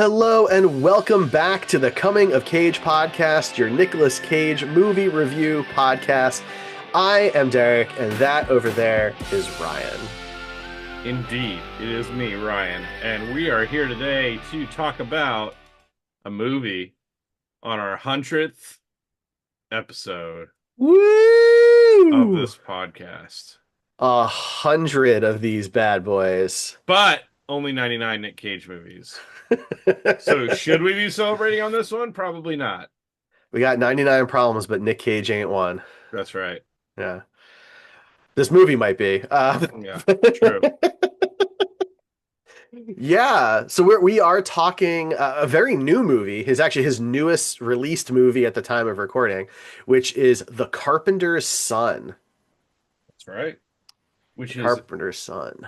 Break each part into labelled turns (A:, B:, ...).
A: Hello and welcome back to the Coming of Cage podcast, your Nicolas Cage movie review podcast. I am Derek, and that over there is Ryan.
B: Indeed, it is me, Ryan, and we are here today to talk about a movie on our 100th episode of
A: Woo!
B: this podcast.
A: 100 of these bad boys.
B: But only 99 Nick Cage movies. So should we be celebrating on this one? Probably not.
A: We got 99 problems, but Nick Cage ain't one.
B: That's right.
A: Yeah. This movie might be.
B: Yeah, true.
A: Yeah, so we are talking a very new movie. His newest released movie at the time of recording, which is The Carpenter's Son.
B: That's right. Which is
A: Carpenter's Son.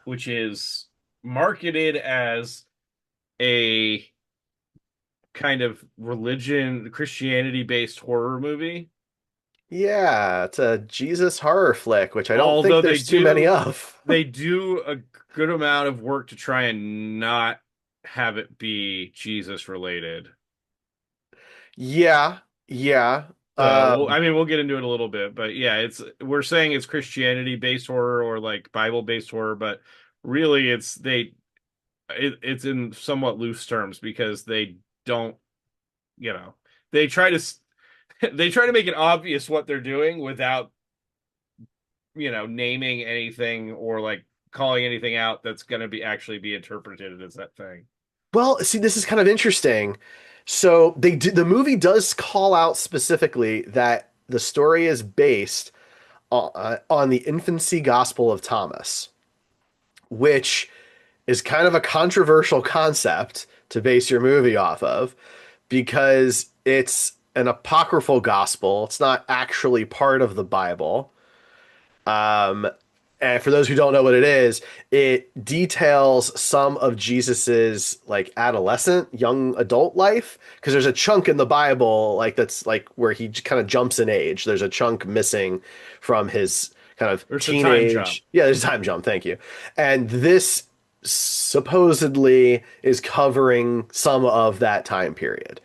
B: which is marketed as a kind of Christianity based horror movie.
A: Yeah, it's a Jesus horror flick, which I don't think
B: Although
A: there's too many of.
B: they do a good amount of work to try and not have it be Jesus related.
A: Yeah, yeah.
B: So,
A: Um,
B: we'll get into it a little bit, but yeah, we're saying it's Christianity based horror or like Bible based horror, but really it's in somewhat loose terms because they don't, you know, they try to they try to make it obvious what they're doing without naming anything or like calling anything out that's going to be actually be interpreted as that thing.
A: well, see, this is kind of interesting. So the movie does call out specifically that the story is based on the infancy gospel of Thomas, which is kind of a controversial concept to base your movie off of because it's an apocryphal gospel. It's not actually part of the Bible. Um, and for those who don't know what it details some of Jesus's like adolescent, young adult life. Because there's a chunk in the Bible like that's like where he kind of jumps in age. There's a chunk missing from his kind of
B: There's a time jump.
A: teenage. Yeah, there's a time jump. Thank you. And this supposedly is covering some of that time period.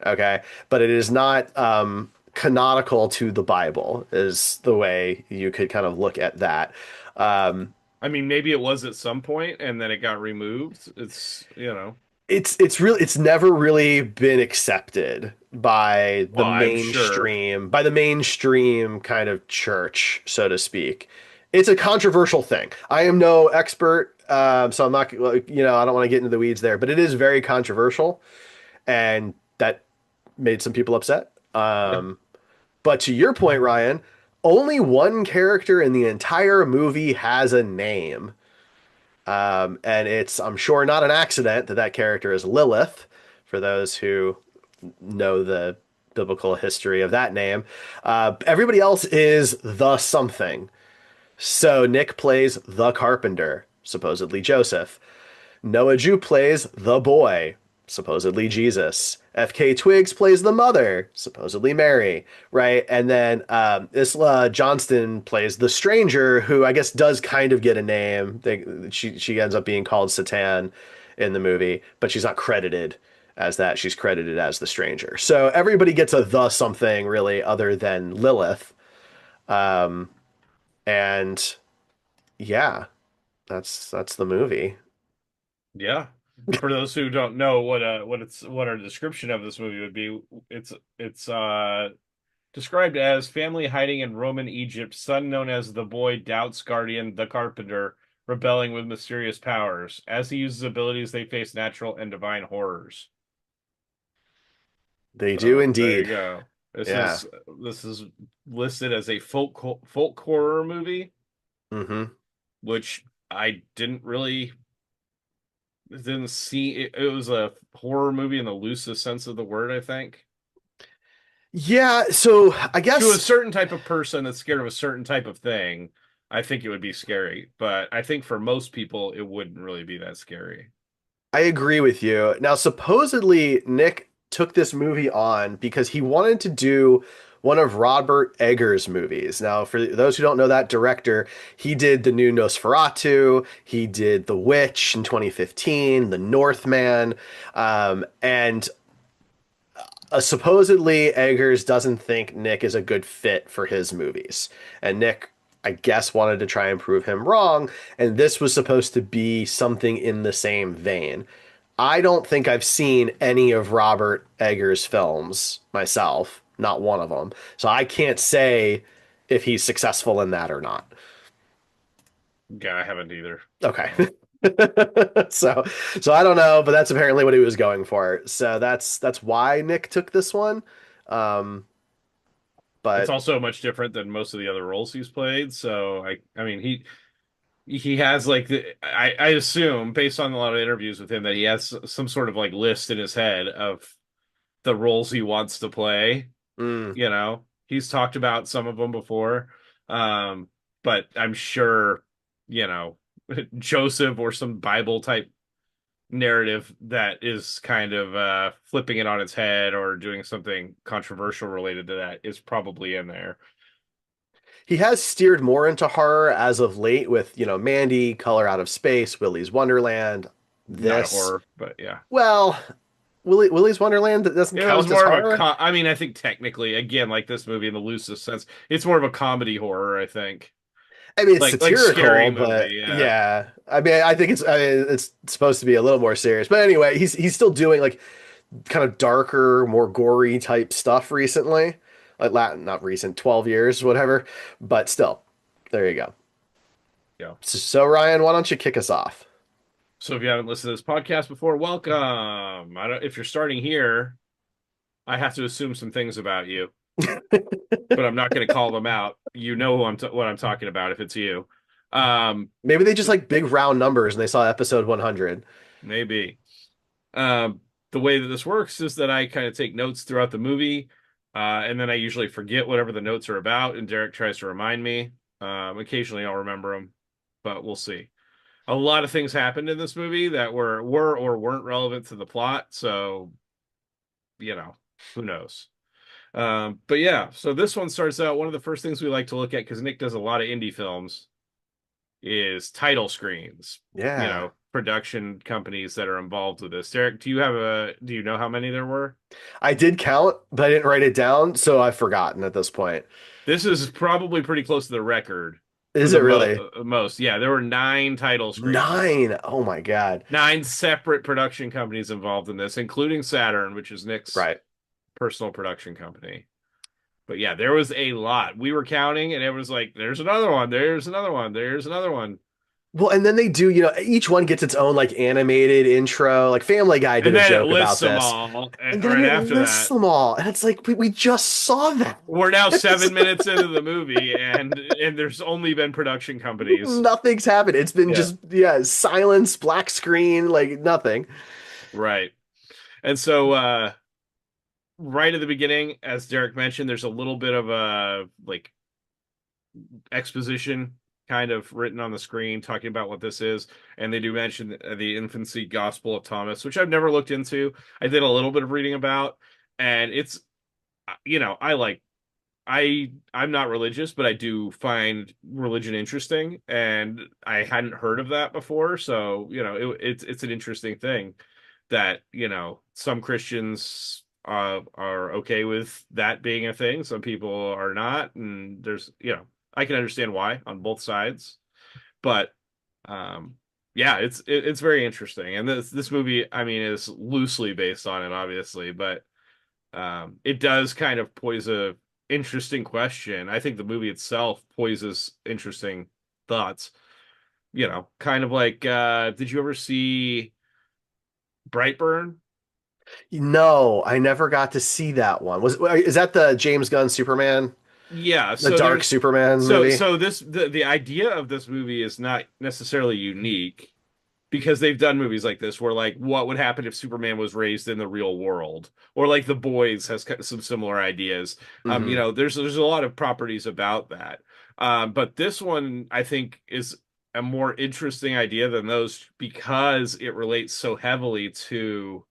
A: Okay, but it is not canonical to the Bible, is the way you could kind of look at that. Um,
B: I mean, maybe it was at some point and then it got removed.
A: it's never really been accepted by
B: Well, I'm sure.
A: the mainstream kind of church, so to speak. It's a controversial thing. I am no expert, so I'm not, I don't want to get into the weeds there, but it is very controversial, and that made some people upset.
B: Yeah.
A: But to your point, Ryan, only one character in the entire movie has a name. And it's, I'm sure, not an accident that that character is Lilith, for those who know the biblical history of that name. Everybody else is the something. So Nick plays the carpenter, supposedly Joseph. Noah Jupe plays the boy, supposedly Jesus. FKA Twigs plays the mother, supposedly Mary, right? And then Isla Johnston plays the stranger, who I guess does kind of get a name. She ends up being called Satan in the movie, but she's not credited as that. She's credited as the stranger. So everybody gets a the something really other than Lilith. Um, and yeah, that's the movie.
B: Yeah. For those who don't know what our description of this movie would be, it's described as family hiding in Roman Egypt, son known as the boy, doubts guardian, the carpenter, rebelling with mysterious powers. As he uses abilities, they face natural and divine horrors.
A: They do
B: So there you
A: indeed.
B: go. This
A: Yeah.
B: is this is listed as a folk horror movie,
A: Hmm.
B: which I didn't see. It was a horror movie in the loosest sense of the word, I think.
A: Yeah, so I
B: To a
A: guess
B: certain type of person that's scared of a certain type of thing, I think it would be scary. But I think for most people, it wouldn't really be that scary.
A: I agree with you. Now, supposedly Nick took this movie on because he wanted to do one of Robert Eggers' movies. Now, for those who don't know that director, he did the new Nosferatu, he did The Witch in 2015, The Northman, and supposedly Eggers doesn't think Nick is a good fit for his movies. And Nick, I guess, wanted to try and prove him wrong, and this was supposed to be something in the same vein. I don't think I've seen any of Robert Eggers' films myself, not one of them. So I can't say if he's successful in that or not.
B: Yeah, I haven't either.
A: Okay.
B: So
A: So so I don't know, but that's apparently what he was going for. So that's why Nick took this one. Um,
B: it's
A: but
B: also much different than most of the other roles he's played. So I mean he has like I assume based on a lot of interviews with him that he has some sort of like list in his head of the roles he wants to play.
A: mm,
B: You know, he's talked about some of them before. Um, but I'm sure, you know, Joseph or some Bible type narrative that is kind of flipping it on its head or doing something controversial related to that is probably in there.
A: he has steered more into horror as of late with, Mandy, Color Out of Space, Willy's Wonderland,
B: Not a
A: this.
B: horror, but yeah.
A: Well, Willy's Wonderland that doesn't
B: It was
A: count as
B: more of a
A: horror.
B: I mean, I think technically, again, like this movie in the loosest sense, it's more of a comedy horror, I think.
A: I mean, it's
B: Like scary
A: satirical, but
B: movie, yeah.
A: yeah. I think it's supposed to be a little more serious. But anyway, he's still doing like kind of darker, more gory type stuff recently. Like Latin, not recent, 12 years, whatever. But still, there you go.
B: Yeah.
A: So Ryan, why don't you kick us off?
B: So if you haven't listened to this podcast before, welcome. I don't if you're starting here, I have to assume some things about you, but I'm not going to call them out. You know who what I'm talking about if it's you. Um,
A: Maybe they just like big round numbers and they saw episode 100.
B: maybe. The way that this works is that I kind of take notes throughout the movie, and then I usually forget whatever the notes are about, and Derek tries to remind me. Occasionally I'll remember them, but we'll see. A lot of things happened in this movie that were or weren't relevant to the plot, so who knows. But yeah, so this one starts out. One of the first things we like to look at, because Nick does a lot of indie films, is title screens.
A: Yeah.
B: Production companies that are involved with this. Derek, do you know how many there were?
A: I did count, but I didn't write it down, so I've forgotten at this point.
B: This is probably pretty close to the record for
A: Is
B: the
A: it really?
B: most. Yeah, there were nine title screens,
A: 9. Oh my God.
B: nine separate production companies involved in this, including Saturn, which is Nick's
A: Right.
B: personal production company. But yeah, there was a lot. We were counting, and it was like, there's another one, there's another one, there's another one.
A: Well, and then they do, each one gets its own like animated intro. Like Family Guy did
B: And
A: a
B: then it
A: joke
B: lists
A: about
B: them
A: this.
B: all.
A: And
B: And
A: then
B: right
A: it
B: after
A: lists
B: that,
A: them all. And it's like we just saw that.
B: we're now 7 minutes into the movie, and there's only been production companies.
A: Nothing's happened. It's been
B: Yeah,
A: just, yeah, silence, black screen, like nothing.
B: right. And so, right at the beginning, as Derek mentioned, there's a little bit of a like exposition kind of written on the screen talking about what this is. And they do mention the infancy gospel of Thomas, which I've never looked into. I did a little bit of reading about, and it's, I like, I'm not religious, but I do find religion interesting, and I hadn't heard of that before. So, it's an interesting thing that, some Christians are okay with that being a thing. Some people are not, and there's, I can understand why on both sides. But um, yeah, it's very interesting, and this movie, I mean, is loosely based on it, obviously, but it does kind of pose a interesting question. I think the movie itself poses interesting thoughts. Kind of like, did you ever see Brightburn?
A: No, I never got to see that one. Is that the James Gunn Superman,
B: Yeah,
A: the
B: so
A: Dark
B: there's
A: Superman
B: so
A: movie?
B: so this the idea of this movie is not necessarily unique because they've done movies like this where like what would happen if Superman was raised in the real world, or like The Boys has some similar ideas.
A: Hmm.
B: There's a lot of properties about that. But this one I think is a more interesting idea than those because it relates so heavily to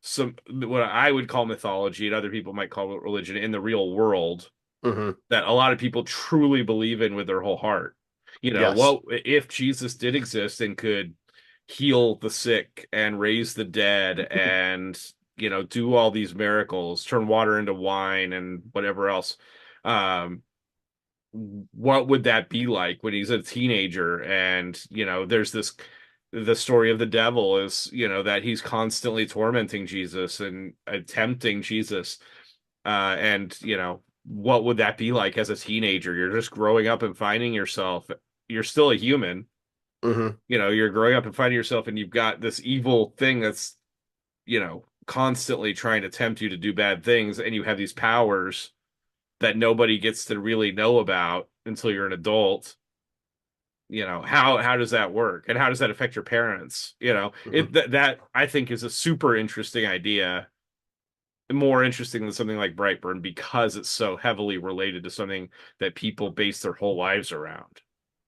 B: some what I would call mythology and other people might call it religion in the real world.
A: Hmm.
B: that a lot of people truly believe in with their whole heart.
A: Yes.
B: Well, if Jesus did exist and could heal the sick and raise the dead and, do all these miracles, turn water into wine and whatever else, um, what would that be like when he's a teenager? And, there's the story of the devil is, that he's constantly tormenting Jesus and tempting Jesus. And, what would that be like as a teenager? You're just growing up and finding yourself. You're still a human.
A: Hmm.
B: You're growing up and finding yourself, and you've got this evil thing that's, constantly trying to tempt you to do bad things, and you have these powers that nobody gets to really know about until you're an adult. How does that work? And how does that affect your parents?
A: Hmm.
B: That I think is a super interesting idea, more interesting than something like Brightburn because it's so heavily related to something that people base their whole lives around,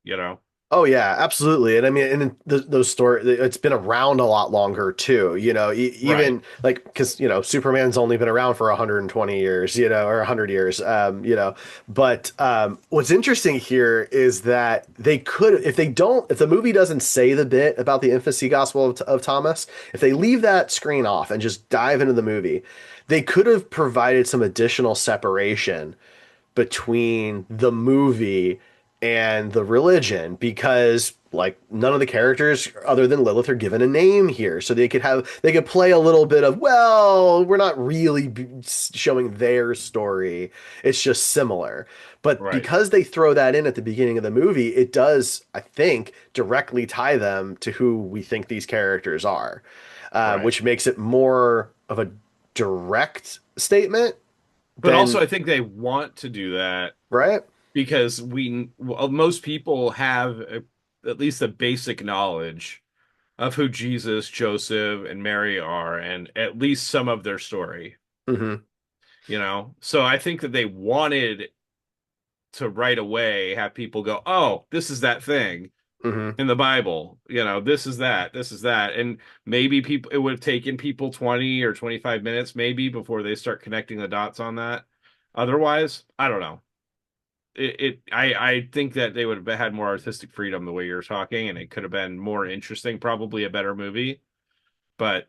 B: you know?
A: Oh yeah, absolutely. And I mean, and those stories, it's been around a lot longer too.
B: Right,
A: Even like because Superman's only been around for 120 years, or 100 years. But what's interesting here is that they could, if the movie doesn't say the bit about the infancy gospel of Thomas, if they leave that screen off and just dive into the movie, they could have provided some additional separation between the movie and the religion because like none of the characters other than Lilith are given a name here, so they could play a little bit of, well, we're not really showing their story, it's just similar. But
B: right,
A: because they throw that in at the beginning of the movie, it does, I think, directly tie them to who we think these characters are,
B: right.
A: which makes it more of a direct statement
B: But also,
A: than,
B: I think they want to do that
A: right.
B: because most people have at least a basic knowledge of who Jesus, Joseph, and Mary are, and at least some of their story,
A: Hmm.
B: So I think that they wanted to right away have people go, oh, this is that thing
A: Hmm.
B: in the Bible. This is that. And maybe people, it would have taken people 20 or 25 minutes, maybe, before they start connecting the dots on that. Otherwise, I don't know. I think that they would have had more artistic freedom the way you're talking, and it could have been more interesting, probably a better movie. But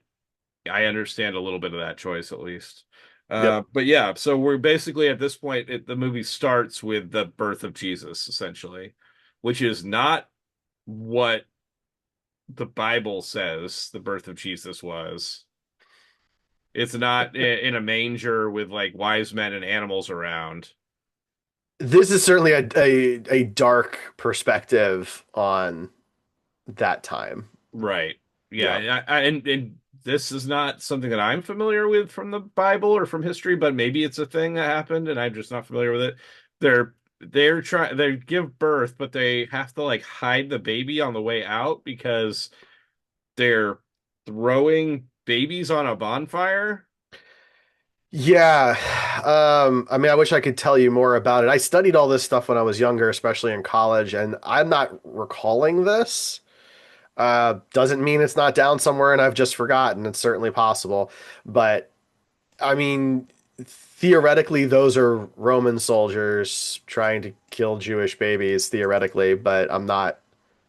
B: I understand a little bit of that choice at least.
A: Yep.
B: But yeah, so we're basically at this point, the movie starts with the birth of Jesus, essentially, which is not what the Bible says the birth of Jesus was. It's not in a manger with like wise men and animals around.
A: This is certainly a dark perspective on that time.
B: Right.
A: Yeah.
B: Yeah. And this is not something that I'm familiar with from the Bible or from history, but maybe it's a thing that happened and I'm just not familiar with it. They give birth, but they have to like hide the baby on the way out because they're throwing babies on a bonfire.
A: Yeah. I mean, I wish I could tell you more about it. I studied all this stuff when I was younger, especially in college, and I'm not recalling this. Doesn't mean it's not down somewhere and I've just forgotten. It's certainly possible. But I mean, theoretically, those are Roman soldiers trying to kill Jewish babies, theoretically, but I'm not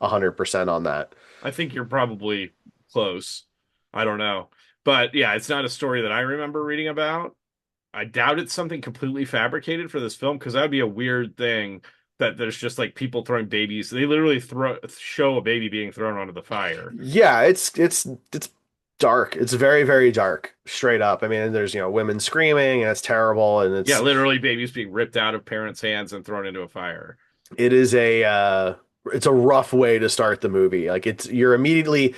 A: 100% on that.
B: I think you're probably close. I don't know. But yeah, it's not a story that I remember reading about. I doubt it's something completely fabricated for this film because that would be a weird thing that there's just like people throwing babies. They literally show a baby being thrown onto the fire.
A: Yeah, it's dark. It's very, very dark, straight up. I mean, there's, women screaming and it's terrible and
B: Yeah, literally babies being ripped out of parents' hands and thrown into a fire.
A: it is it's a rough way to start the movie. Like you're immediately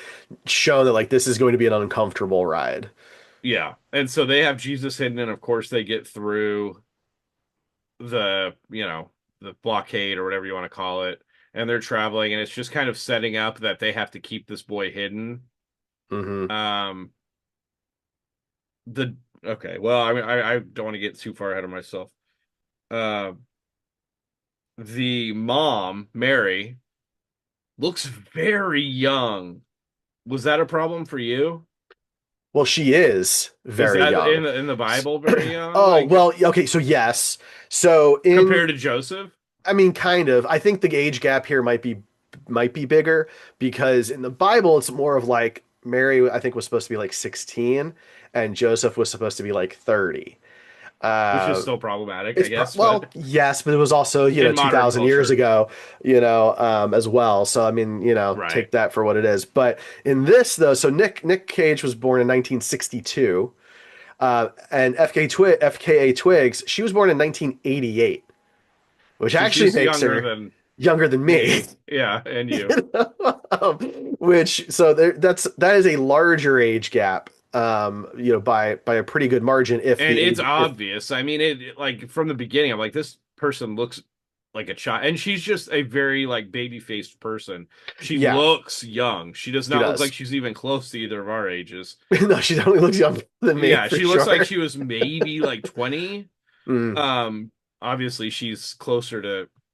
A: shown that like this is going to be an uncomfortable ride.
B: Yeah. And so they have Jesus hidden, and of course they get through the blockade or whatever you want to call it. And they're traveling, and it's just kind of setting up that they have to keep this boy hidden.
A: Hmm.
B: Um, the okay, well, I mean, I don't want to get too far ahead of myself. Uh, the mom, Mary, looks very young. Was that a problem for you?
A: Well, she is
B: Is
A: very
B: that
A: young.
B: in the Bible very young?
A: Oh,
B: Like
A: well, okay, so yes. So in
B: compared to Joseph?
A: I mean kind of. I think the age gap here might be bigger because in the Bible it's more of like Mary I think was supposed to be like 16 and Joseph was supposed to be like 30.
B: Which is
A: Uh
B: still problematic, I guess,
A: well,
B: but
A: yes, but it was also,
B: in modern
A: 2000 years
B: culture.
A: ago, as well. So I mean,
B: Right.
A: take that for what it is. But in this though, so Nick Cage was born in 1962. And FKA Twigs, she was born in 1988, which
B: So
A: actually
B: she's
A: makes
B: younger
A: her
B: than
A: younger than me.
B: me. Yeah, and you.
A: Um, which so that is a larger age gap, by a pretty good margin if
B: And
A: the
B: it's
A: age if
B: obvious. I mean, like from the beginning, I'm like, this person looks like a child, and she's just a very like baby-faced person. She
A: yeah,
B: looks young. She does
A: she
B: not look like
A: does.
B: she's even close to either of our ages.
A: No, she definitely looks younger than me
B: Yeah,
A: for
B: she looks like
A: sure.
B: she was maybe like 20.
A: Mm.
B: Obviously she's closer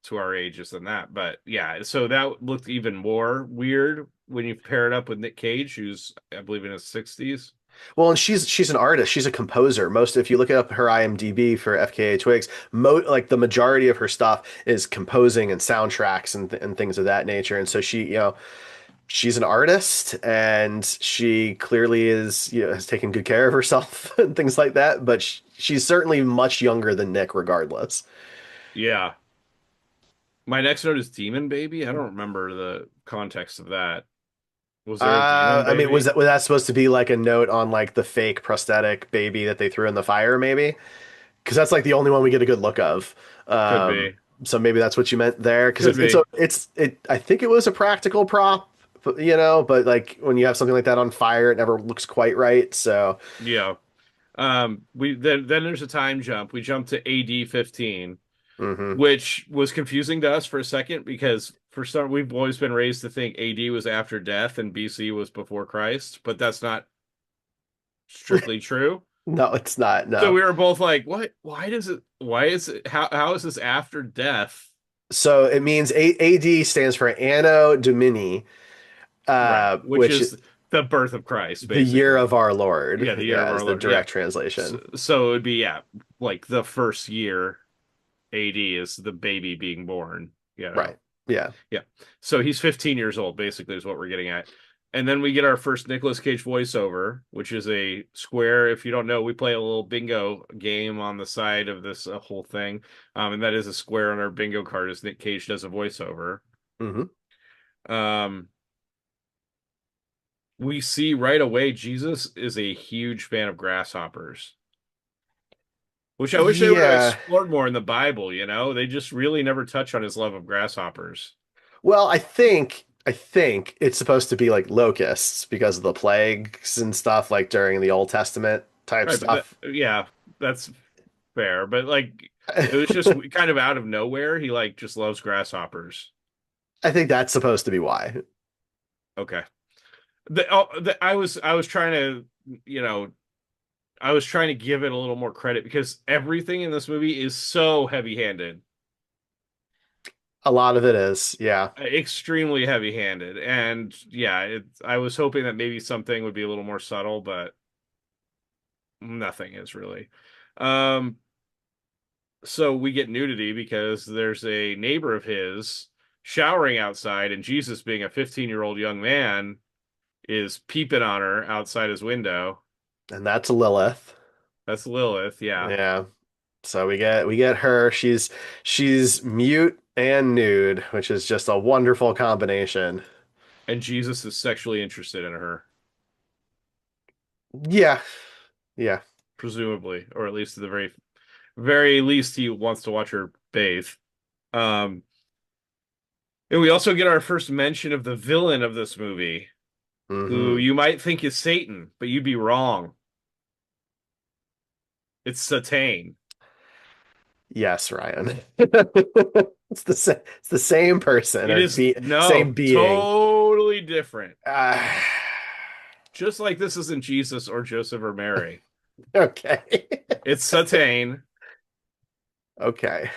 B: to our ages than that, but yeah, so that looked even more weird when you pair it up with Nick Cage, who's I believe in his 60s.
A: Well, and she's an artist. She's a composer. Most if you look up her IMDb for FKA Twigs, like the majority of her stuff is composing and soundtracks and things of that nature. And so she's an artist, and she clearly is has taken good care of herself and things like that. But she's certainly much younger than Nick, regardless.
B: Yeah. My next note is Demon Baby. I don't remember the context of that. Was there a Demon
A: I mean, was
B: Baby?
A: that supposed to be like a note on like the fake prosthetic baby that they threw in the fire, maybe? Because that's like the only one we get a good look of.
B: Could
A: Um,
B: be.
A: so maybe that's what you meant there. Because
B: Could be.
A: I think it was a practical prop, but like when you have something like that on fire, it never looks quite right. So,
B: Yeah. We then there's a time jump. We jump to AD 15,
A: hmm.
B: which was confusing to us for a second because for some we've always been raised to think AD was after death and BC was before Christ, but that's not strictly true.
A: No, it's not.
B: So
A: No.
B: we were both like, "What? Why is it? How is this after death?"
A: So it means AD stands for Anno Domini,
B: Right, which
A: which
B: is the birth of Christ,
A: the year
B: basically.
A: of our
B: Yeah,
A: Lord.
B: the year of
A: Yeah,
B: our
A: is the
B: Lord. Yeah.
A: direct translation.
B: So it would be yeah, like the first year AD is the baby being born, you know.
A: Right. Yeah.
B: Yeah. So he's 15 years old, basically, is what we're getting at. And then we get our first Nicolas Cage voiceover, which is a square. If you don't know, we play a little bingo game on the side of this whole thing. And that is a square on our bingo card as Nick Cage does a voiceover.
A: Hmm.
B: Um, we see right away Jesus is a huge fan of grasshoppers, which I wish they would have
A: Yeah.
B: explored more in the Bible, you know? They just really never touch on his love of grasshoppers.
A: Well, I think it's supposed to be like locusts because of the plagues and stuff like during the Old Testament type
B: Right, but
A: stuff.
B: yeah, that's fair. But like it was just kind of out of nowhere. He like just loves grasshoppers.
A: I think that's supposed to be why.
B: Okay. I was trying to, you know, I was trying to give it a little more credit because everything in this movie is so heavy-handed.
A: A lot of it is. Yeah.
B: Extremely heavy-handed. And yeah, I was hoping that maybe something would be a little more subtle, but nothing is really. Um, so we get nudity because there's a neighbor of his showering outside, and Jesus, being a 15-year-old young man, is peeping on her outside his window.
A: And that's Lilith.
B: That's Lilith, yeah.
A: Yeah. So we get her. She's mute and nude, which is just a wonderful combination.
B: And Jesus is sexually interested in her,
A: Yeah. Yeah.
B: presumably, or at least at the very least, he wants to watch her bathe. Um, and we also get our first mention of the villain of this movie, who
A: Hmm.
B: you might think is Satan, but you'd be wrong. It's Satan.
A: Yes, Ryan. It's the same person
B: It
A: or
B: is
A: same
B: no,
A: being.
B: totally different.
A: Uh,
B: Just like this isn't Jesus or Joseph or Mary.
A: okay.
B: It's Satan.
A: Okay.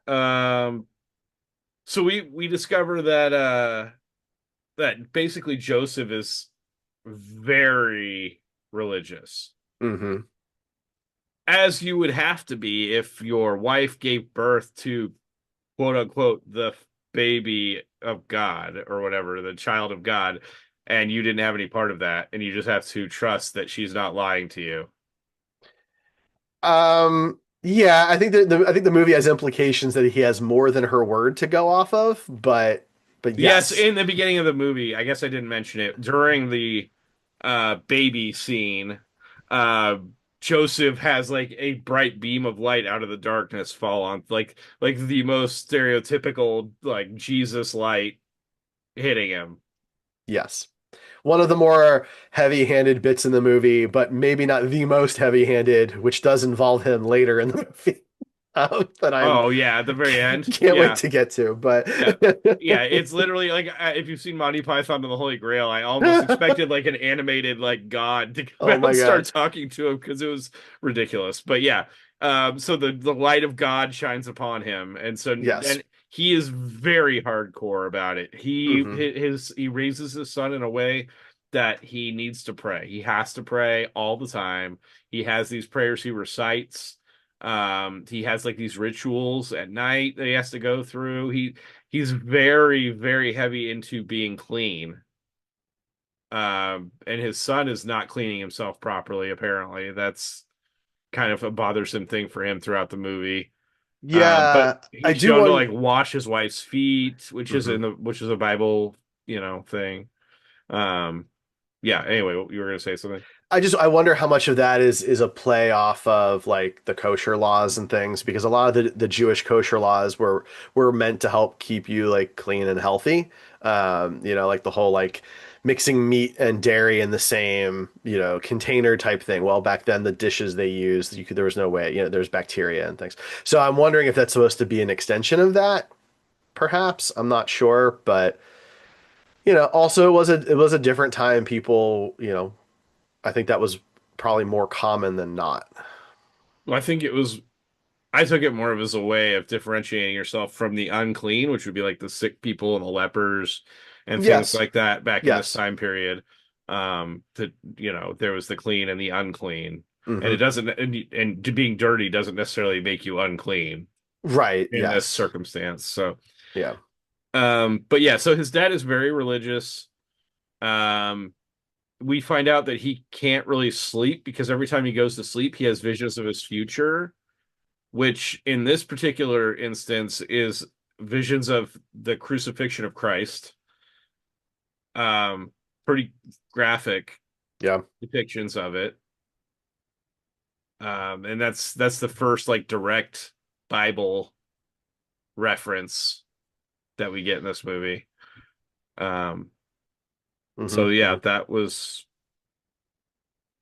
B: Um, so we discover that basically Joseph is very religious,
A: Hmm.
B: as you would have to be if your wife gave birth to quote unquote the baby of God or whatever, the child of God, and you didn't have any part of that, and you just have to trust that she's not lying to you.
A: Yeah, I think the movie has implications that he has more than her word to go off of, but
B: Yes,
A: yes.
B: in the beginning of the movie, I guess I didn't mention it, during the baby scene, uh Joseph has like a bright beam of light out of the darkness fall on like the most stereotypical like Jesus light hitting him.
A: Yes. One of the more heavy-handed bits in the movie, but maybe not the most heavy-handed, which does involve him later in the movie. That I'm
B: Oh yeah, at the very end.
A: can't wait
B: Yeah.
A: to get to. But
B: Yeah. Yeah, it's literally like if you've seen Monty Python and the Holy Grail, I almost expected like an animated like God to come
A: oh
B: out
A: my
B: and start
A: God.
B: talking to him because it was ridiculous. But yeah, so the light of God shines upon him, and so
A: Yes.
B: and he is very hardcore about it.
A: Hmm.
B: He raises his son in a way that he needs to pray. He has to pray all the time. He has these prayers he recites. He has like these rituals at night that he has to go through. He's very, very heavy into being clean. And his son is not cleaning himself properly, apparently. That's kind of a bothersome thing for him throughout the movie. But
A: Yeah, I
B: he's
A: do
B: shown to
A: want.
B: like wash his wife's feet,
A: Mhm.
B: which is a Bible, thing. Um, yeah, anyway, you were gonna say something.
A: I wonder how much of that is a play off of like the kosher laws and things because a lot of the Jewish kosher laws were meant to help keep you like clean and healthy. Like the whole like mixing meat and dairy in the same, container type thing. Well, back then the dishes they used, there was no way, there's bacteria and things. So I'm wondering if that's supposed to be an extension of that, perhaps. I'm not sure, but also it was a different time. People, I think that was probably more common than not.
B: Well, I took it more of as a way of differentiating yourself from the unclean, which would be like the sick people and the lepers and things
A: Yes.
B: like that back in this
A: Yes.
B: time period. That there was the clean and the unclean, and it
A: Hmm.
B: doesn't being dirty doesn't necessarily make you unclean
A: Right.
B: in this
A: Yes.
B: circumstance. So,
A: Yeah.
B: but yeah, so his dad is very religious. Um, we find out that he can't really sleep because every time he goes to sleep, he has visions of his future, which in this particular instance is visions of the crucifixion of Christ. Um, Pretty graphic
A: Yeah.
B: depictions of it. And that's the first like direct Bible reference that we get in this movie. Um,
A: Hmm.
B: so yeah,
A: Hmm.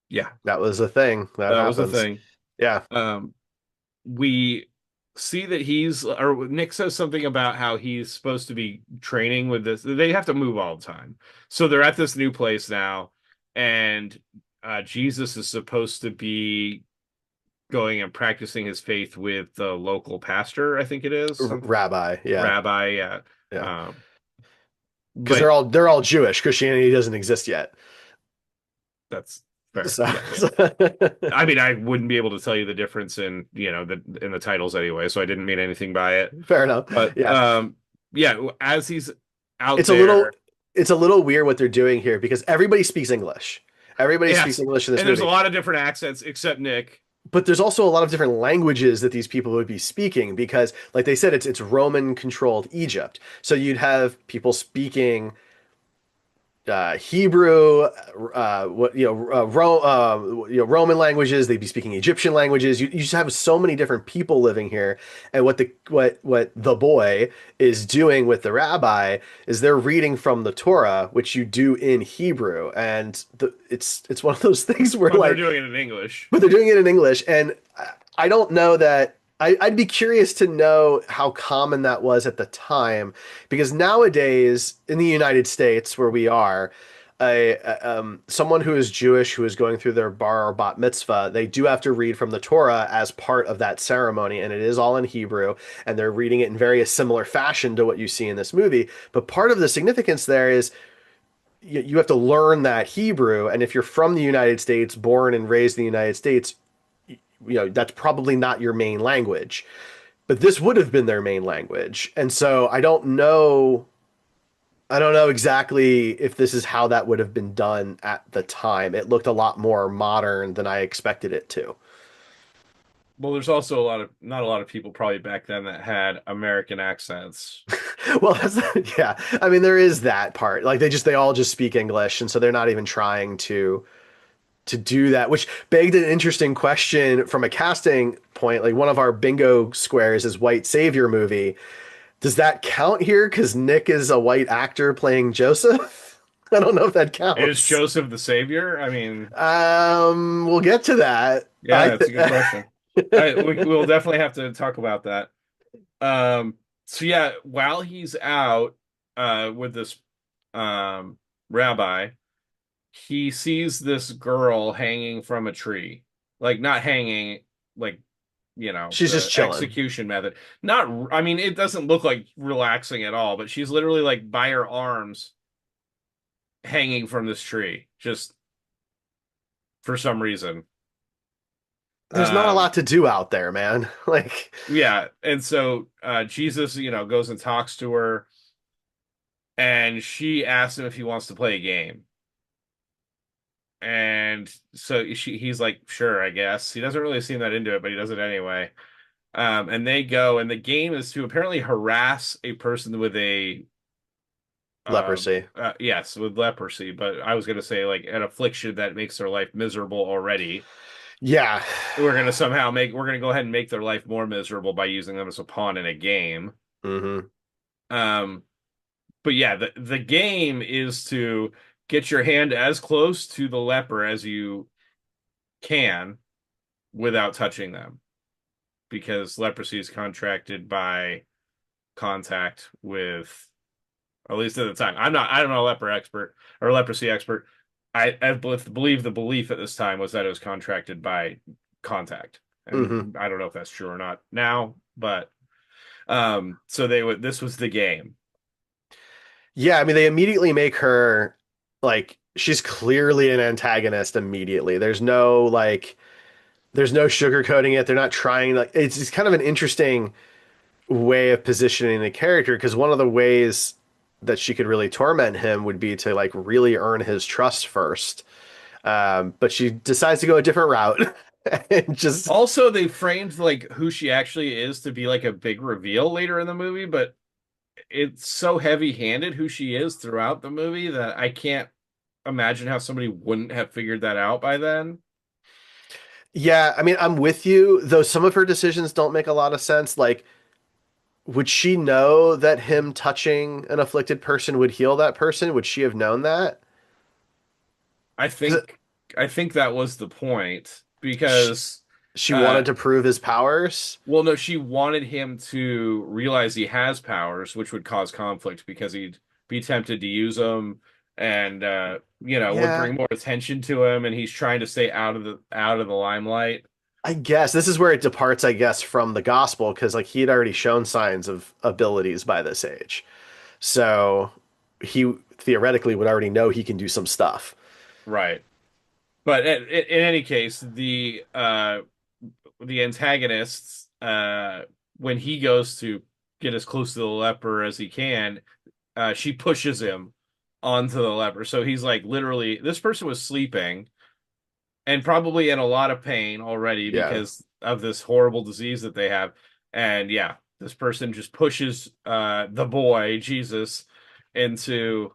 B: yeah,
A: That was a thing that
B: that was the
A: happens.
B: thing.
A: Yeah.
B: Um, we see that or Nick says something about how he's supposed to be training with this. They have to move all the time. So they're at this new place now, and Jesus is supposed to be going and practicing his faith with the local pastor, I think it is,
A: Rabbi. Yeah.
B: rabbi, yeah.
A: Yeah.
B: Um,
A: Because
B: but
A: they're all Jewish. Christianity doesn't exist yet.
B: that's fair.
A: So,
B: Yeah, yeah. I mean, I wouldn't be able to tell you the difference in, in the titles anyway, so I didn't mean anything by it.
A: fair enough.
B: But
A: Yeah.
B: yeah, as he's out
A: It's a little
B: there,
A: it's a little weird what they're doing here because everybody speaks English. Everybody speaks
B: yes,
A: English in this
B: and there's a
A: movie.
B: lot of different accents except Nick.
A: But there's also a lot of different languages that these people would be speaking because, like they said, it's Roman controlled Egypt. So you'd have people speaking Hebrew, what Roman languages. They'd be speaking Egyptian languages. You just have so many different people living here, and what the boy is doing with the rabbi is they're reading from the Torah, which you do in Hebrew, and it's one of those things where
B: But they're
A: like,
B: doing it in English.
A: but they're doing it in English, and I don't know that. I'd be curious to know how common that was at the time, because nowadays in the United States, where we are, someone who is Jewish who is going through their bar or bat mitzvah, they do have to read from the Torah as part of that ceremony, and it is all in Hebrew, and they're reading it in very similar fashion to what you see in this movie. But part of the significance there is you have to learn that Hebrew, and if you're from the United States, born and raised in the United States, that's probably not your main language. But this would have been their main language, and so I don't know exactly if this is how that would have been done at the time. It looked a lot more modern than I expected it to.
B: Well, there's also not a lot of people probably back then that had American accents.
A: Well, yeah. I mean, there is that part. Like they all just speak English, and so they're not even trying to do that, which begged an interesting question from a casting point. Like one of our bingo squares is white savior movie. Does that count here? Because Nick is a white actor playing Joseph. I don't know if that
B: Is
A: counts.
B: Joseph the savior? I mean,
A: We'll get to that.
B: yeah, that's a good question. We'll definitely have to talk about that. So yeah, while he's out with this rabbi, he sees this girl hanging from a tree. Like not hanging, like
A: She's just
B: the
A: chilling.
B: execution method. Not, I mean, it doesn't look like relaxing at all, but she's literally like by her arms hanging from this tree, just for some reason.
A: There's not a
B: Um,
A: lot to do out there, man. Like,
B: yeah, and so Jesus, goes and talks to her, and she asks him if he wants to play a game. And so he's like, sure, I guess. He doesn't really seem that into it, but he does it anyway. And they go, and the game is to apparently harass a person with a
A: leprosy.
B: yes, with leprosy, but I was gonna say like an affliction that makes their life miserable already.
A: Yeah.
B: We're gonna go ahead and make their life more miserable by using them as a pawn in a game.
A: Hmm.
B: Um, but yeah, the game is to get your hand as close to the leper as you can without touching them, because leprosy is contracted by contact with, at least at the time. I'm not a leper expert or a leprosy expert. I believe the belief at this time was that it was contracted by contact.
A: Hmm.
B: And I don't know if that's true or not now, but so this was the game.
A: Yeah, I mean, they immediately make her like she's clearly an antagonist immediately. There's no sugarcoating it. They're not trying like it's kind of an interesting way of positioning the character because one of the ways that she could really torment him would be to like really earn his trust first. But she decides to go a different route and just
B: Also, they framed like who she actually is to be like a big reveal later in the movie, but it's so heavy-handed who she is throughout the movie that I can't imagine how somebody wouldn't have figured that out by then.
A: yeah, I mean, I'm with you, though some of her decisions don't make a lot of sense. Like, would she know that him touching an afflicted person would heal that person? Would she have known that?
B: I
A: 'Cause
B: think I think that was the point
A: she,
B: because
A: she
B: uh
A: wanted to prove his powers.
B: well no, she wanted him to realize he has powers, which would cause conflict because he'd be tempted to use them, and would
A: Yeah,
B: bring more attention to him, and he's trying to stay out of the limelight.
A: I guess this is where it departs, I guess, from the gospel because like he had already shown signs of abilities by this age. So he theoretically would already know he can do some stuff.
B: Right. But in any case, the antagonists, when he goes to get as close to the leper as he can, she pushes him onto the leper. So he's like literally, this person was sleeping and probably in a lot of pain already
A: Yeah.
B: because of this horrible disease that they have. And yeah, this person just pushes the boy, Jesus, into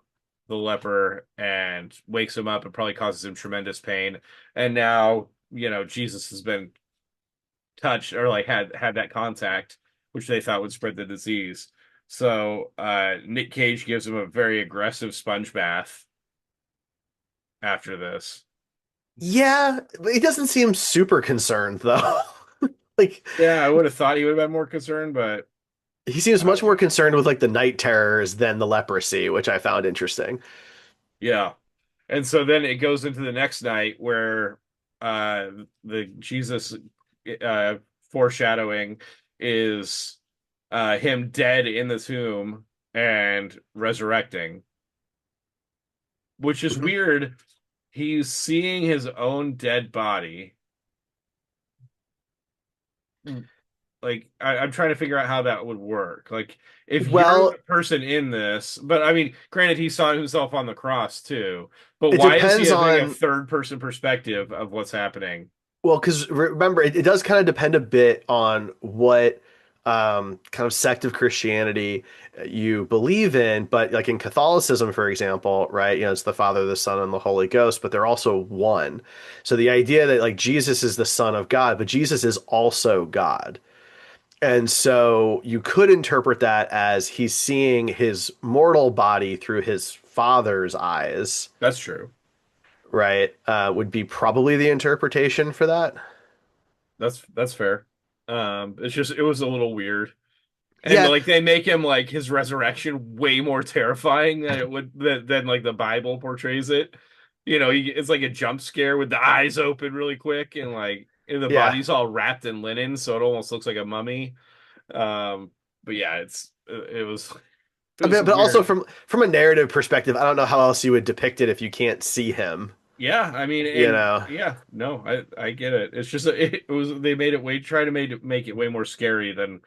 B: the leper and wakes him up and probably causes him tremendous pain. And now, Jesus has been touched or like had that contact, which they thought would spread the disease. So Nick Cage gives him a very aggressive sponge bath after this.
A: Yeah, but he doesn't seem super concerned though. Like
B: Yeah, I would have thought he would have been more concerned, but
A: he seems
B: I
A: much
B: don't
A: more
B: know.
A: concerned with like the night terrors than the leprosy, which I found interesting.
B: Yeah. And so then it goes into the next night where uh the Jesus uh foreshadowing is him dead in the tomb and resurrecting. which is
A: Mhm.
B: weird. He's seeing his own dead body. Like I'm trying to figure out how that would work. Like if you're
A: Well,
B: the person in this, but I mean, granted, he saw himself on the cross too. But
A: it
B: why is he
A: depends
B: having a
A: on,
B: third person perspective of what's happening?
A: well, because remember, it does kind of depend a bit on what kind of sect of Christianity you believe in. But like in Catholicism, for example, right, it's the Father, the Son, and the Holy Ghost, but they're also one. So the idea that like Jesus is the Son of God, but Jesus is also God. And so you could interpret that as he's seeing his mortal body through his father's eyes,
B: That's true.
A: right? Would be probably the interpretation for that.
B: That's fair. It's just it was a little weird. And
A: Yeah,
B: like they make him like his resurrection way more terrifying than it would than like the Bible portrays it. It's like a jump scare with the eyes open really quick and like and the
A: yeah.
B: body's all wrapped in linen, so it almost looks like a mummy. But yeah, it
A: I
B: was
A: mean, but also
B: weird.
A: from a narrative perspective, I don't know how else you would depict it if you can't see him.
B: Yeah, I mean,
A: You
B: and
A: know.
B: yeah, no, I get it. It's just it was they made it way try to make it way more scary than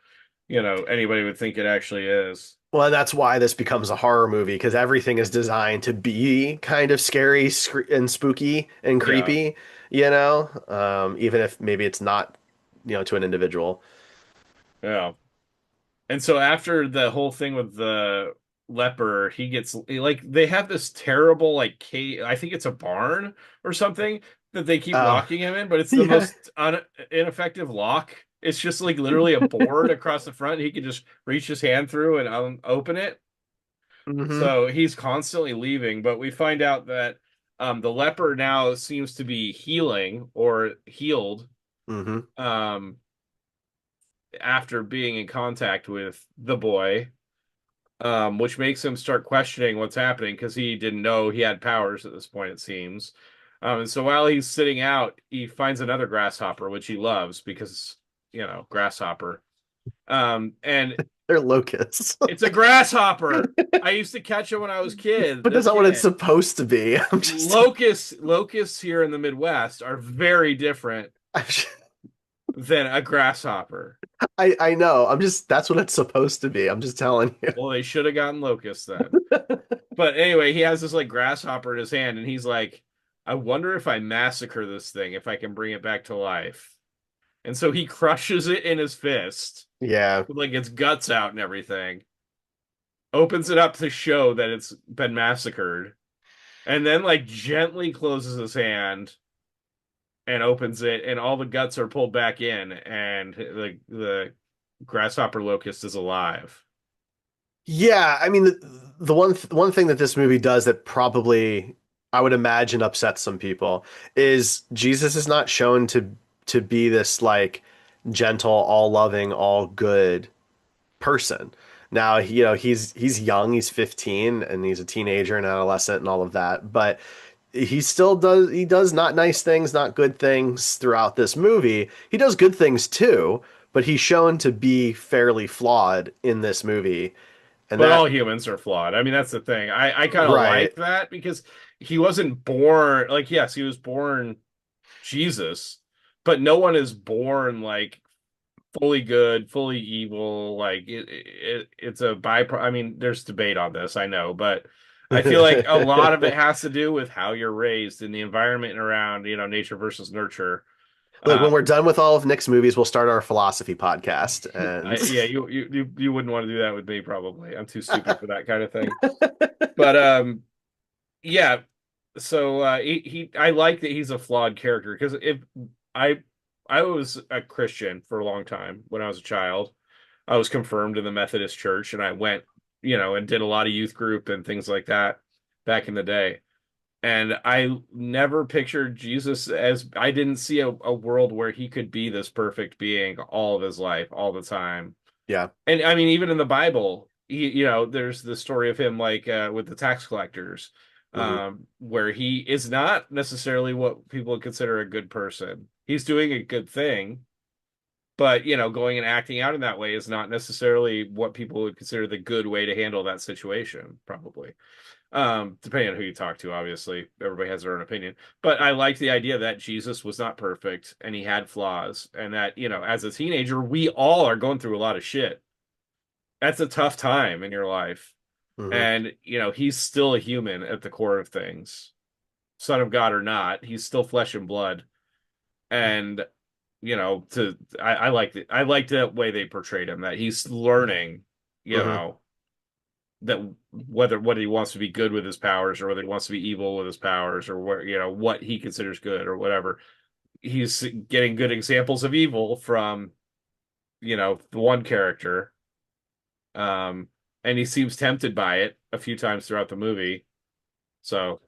B: anybody would think it actually is.
A: Well, and that's why this becomes a horror movie because everything is designed to be kind of scary and spooky and
B: Yeah,
A: creepy. Even if maybe it's not, to an individual.
B: yeah. And so after the whole thing with the leper, he gets like they have this terrible like cave. I think it's a barn or something that they keep
A: Oh,
B: locking him in, but it's the
A: yeah.
B: most ineffective lock. It's just like literally a board across the front. He can just reach his hand through and open it.
A: Hmm.
B: So he's constantly leaving, but we find out that the leper now seems to be healing or healed
A: Hmm.
B: um, after being in contact with the boy, which makes him start questioning what's happening because he didn't know he had powers at this point, it seems. And so while he's sitting out, he finds another grasshopper, which he loves because, grasshopper. And
A: They're locusts.
B: it's a grasshopper. I used to catch them when I was
A: But
B: a
A: that's not what it's
B: kid.
A: supposed to be. I'm just,
B: Locusts here in the Midwest are very different
A: I'm just
B: than a grasshopper.
A: I know. That's what it's supposed to be. I'm just telling you.
B: Well, they should have gotten locusts then. But anyway, he has this like grasshopper in his hand, and he's like, I wonder if I massacre this thing, if I can bring it back to life. And so he crushes it in his fist,
A: Yeah.
B: with like its guts out and everything, opens it up to show that it's been massacred, and then like gently closes his hand and opens it, and all the guts are pulled back in, and the grasshopper locust is alive.
A: Yeah, I mean the one thing that this movie does that probably I would imagine upsets some people is Jesus is not shown to be this like gentle, all loving, all good person. Now, he's young, he's 15 and he's a teenager and adolescent and all of that, but he does not nice things, not good things throughout this movie. He does good things too, but he's shown to be fairly flawed in this movie. And
B: But all
A: that
B: humans are flawed. I mean, that's the thing. I kind of
A: right.
B: like that because he wasn't born like yes, he was born Jesus, but no one is born like fully good, fully evil. Like it's a byproduct. I mean, there's debate on this, I know, but I feel like a lot of it has to do with how you're raised in the environment and around, nature versus nurture.
A: Look, when
B: Um,
A: we're done with all of Nick's movies, we'll start our philosophy podcast. And
B: yeah, you wouldn't want to do that with me, probably. I'm too stupid for that kind of thing. But yeah. So I like that he's a flawed character because if I I was a Christian for a long time when I was a child. I was confirmed in the Methodist Church, and I went, and did a lot of youth group and things like that back in the day. And I never pictured Jesus as I didn't see a world where he could be this perfect being all of his life, all the time.
A: yeah.
B: And I mean, even in the Bible, there's the story of him like with the tax collectors,
A: Hmm.
B: where he is not necessarily what people would consider a good person. He's doing a good thing, but going and acting out in that way is not necessarily what people would consider the good way to handle that situation, probably. Depending on who you talk to, obviously, everybody has their own opinion. But I like the idea that Jesus was not perfect and he had flaws, and that, as a teenager, we all are going through a lot of shit. That's a tough time in your life.
A: Hmm.
B: And, he's still a human at the core of things. Son of God or not, he's still flesh and blood. And, I like the way they portrayed him, that he's learning, you
A: Hmm.
B: know, that whether he wants to be good with his powers or whether he wants to be evil with his powers, or what he considers good or whatever. He's getting good examples of evil from, the one character. Um, and he seems tempted by it a few times throughout the movie. So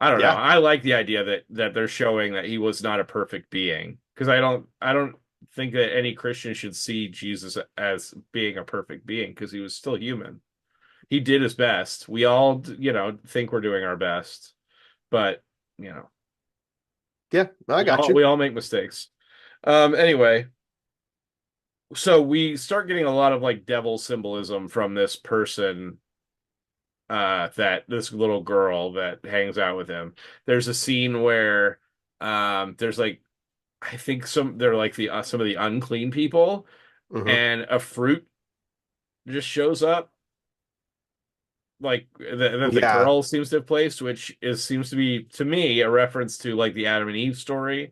B: I don't know.
A: Yeah.
B: I like the idea that they're showing that he was not a perfect being, because I don't think that any Christian should see Jesus as being a perfect being, because he was still human. He did his best. We all, think we're doing our best, but you know,
A: Yeah. I
B: we
A: got
B: all
A: you.
B: we all make mistakes. Anyway, so we start getting a lot of like devil symbolism from this person, that this little girl that hangs out with him. There's a scene where there's like, I think they're like some of the unclean people,
A: Hmm.
B: and a fruit just shows up, like that the
A: Yeah.
B: girl seems to have placed, which seems to be, to me, a reference to like the Adam and Eve story,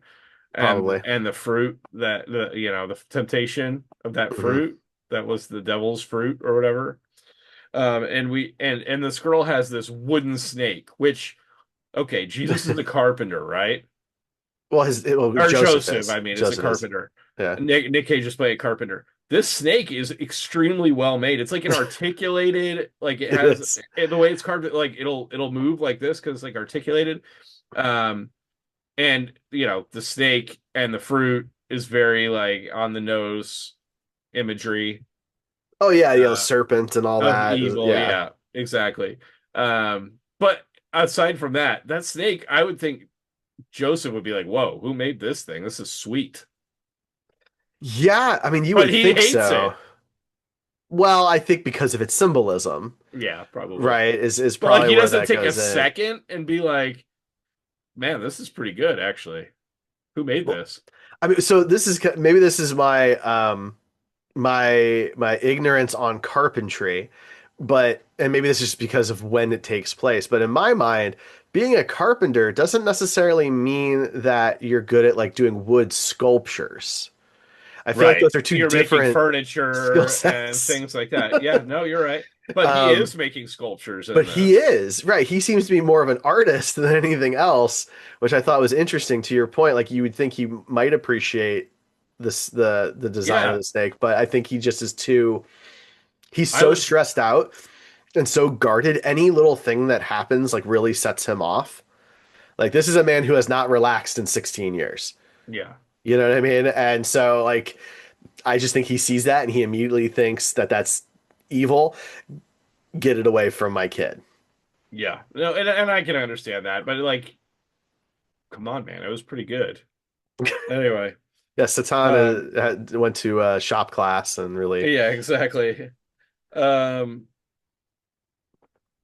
B: and
A: Probably.
B: the fruit, that the temptation of that
A: Hmm.
B: fruit that was the devil's fruit or whatever. And this girl has this wooden snake, which, okay, Jesus is a carpenter, right?
A: Well,
B: Or
A: Joseph
B: Joseph, I
A: is.
B: mean, is a
A: Joseph is.
B: carpenter.
A: Yeah.
B: Nick Cage just played a carpenter. This snake is extremely well made. It's like an articulated, like it
A: It
B: has
A: is.
B: the way it's carved, like it'll move like this because it's like articulated. Um, and the snake and the fruit is very like on the nose imagery,
A: Oh yeah, the
B: uh,
A: serpent and all
B: of
A: that.
B: evil.
A: Yeah.
B: Yeah, exactly. But aside from that, that snake, I would think Joseph would be like, "Whoa, who made this thing? This is sweet."
A: Yeah, I mean, you
B: But
A: would
B: he
A: think
B: hates
A: so.
B: it.
A: Well, I think because of its symbolism,
B: Yeah, probably.
A: right, is
B: But like
A: probably
B: he
A: where
B: doesn't
A: that
B: take a
A: goes in.
B: second and be like, "Man, this is pretty good, actually. Who made
A: Well,
B: this?"
A: I mean, so maybe this is my my ignorance on carpentry, but and maybe this is just because of when it takes place. But in my mind, being a carpenter doesn't necessarily mean that you're good at like doing wood sculptures. I feel like
B: Right.
A: those are two
B: You're making
A: different skill
B: furniture and
A: sets.
B: things like that. Yeah, no, you're right. But he
A: Um,
B: is making sculptures in
A: but he
B: this.
A: is right. He seems to be more of an artist than anything else, which I thought was interesting. To your point, like you would think he might appreciate the design of
B: Yeah.
A: the snake, but I think he just is too. He's
B: I
A: so
B: was
A: stressed out and so guarded. Any little thing that happens like really sets him off. Like this is a man who has not relaxed in 16 years.
B: Yeah.
A: You know what I mean? And so like I just think he sees that and he immediately thinks that that's evil. Get it away from my kid.
B: Yeah. No, and I can understand that, but like, come on, man, it was pretty good. Anyway,
A: Yeah,
B: um
A: Satana went to shop class and really.
B: yeah, exactly. Um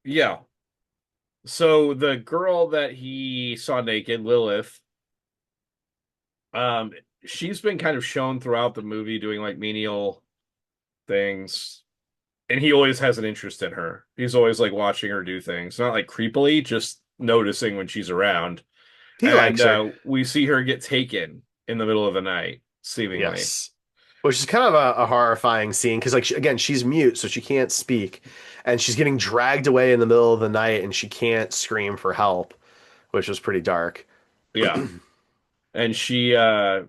B: yeah. So the girl that he saw naked, Lilith, um, she's been kind of shown throughout the movie doing like menial things, and he always has an interest in her. He's always like watching her do things, not like creepily, just noticing when she's around.
A: He
B: And
A: likes her.
B: we see her get taken in the middle of the night, seemingly.
A: Yes. Which is kind of a horrifying scene because, like, again, she's mute, so she can't speak, and she's getting dragged away in the middle of the night, and she can't scream for help, which was pretty dark.
B: Yeah. And she has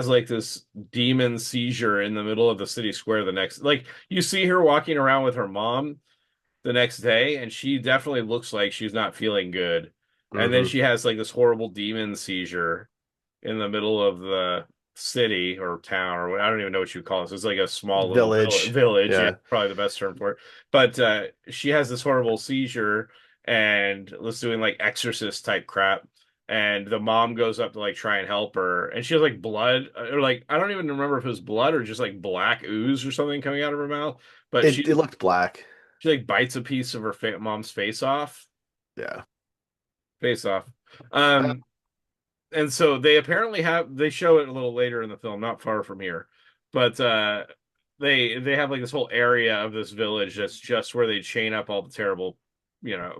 B: like this demon seizure in the middle of the city square the next, like you see her walking around with her mom the next day, and she definitely looks like she's not feeling good. And then
A: Hmm.
B: she has like this horrible demon seizure in the middle of the city or town, or I don't even know what you call this. It's like a small little
A: Village.
B: village. Yeah,
A: Yeah.
B: probably the best term for it. But she has this horrible seizure and was doing like exorcist type crap. And the mom goes up to like try and help her, and she has like blood, or like I don't even remember if it was blood or just like black ooze or something coming out of her mouth. But
A: It
B: she's
A: looked black.
B: She like bites a piece of her mom's face off.
A: Yeah.
B: Face off.
A: Uh,
B: Um, and so they apparently they show it a little later in the film, not far from here, but they have like this whole area of this village that's just where they chain up all the terrible,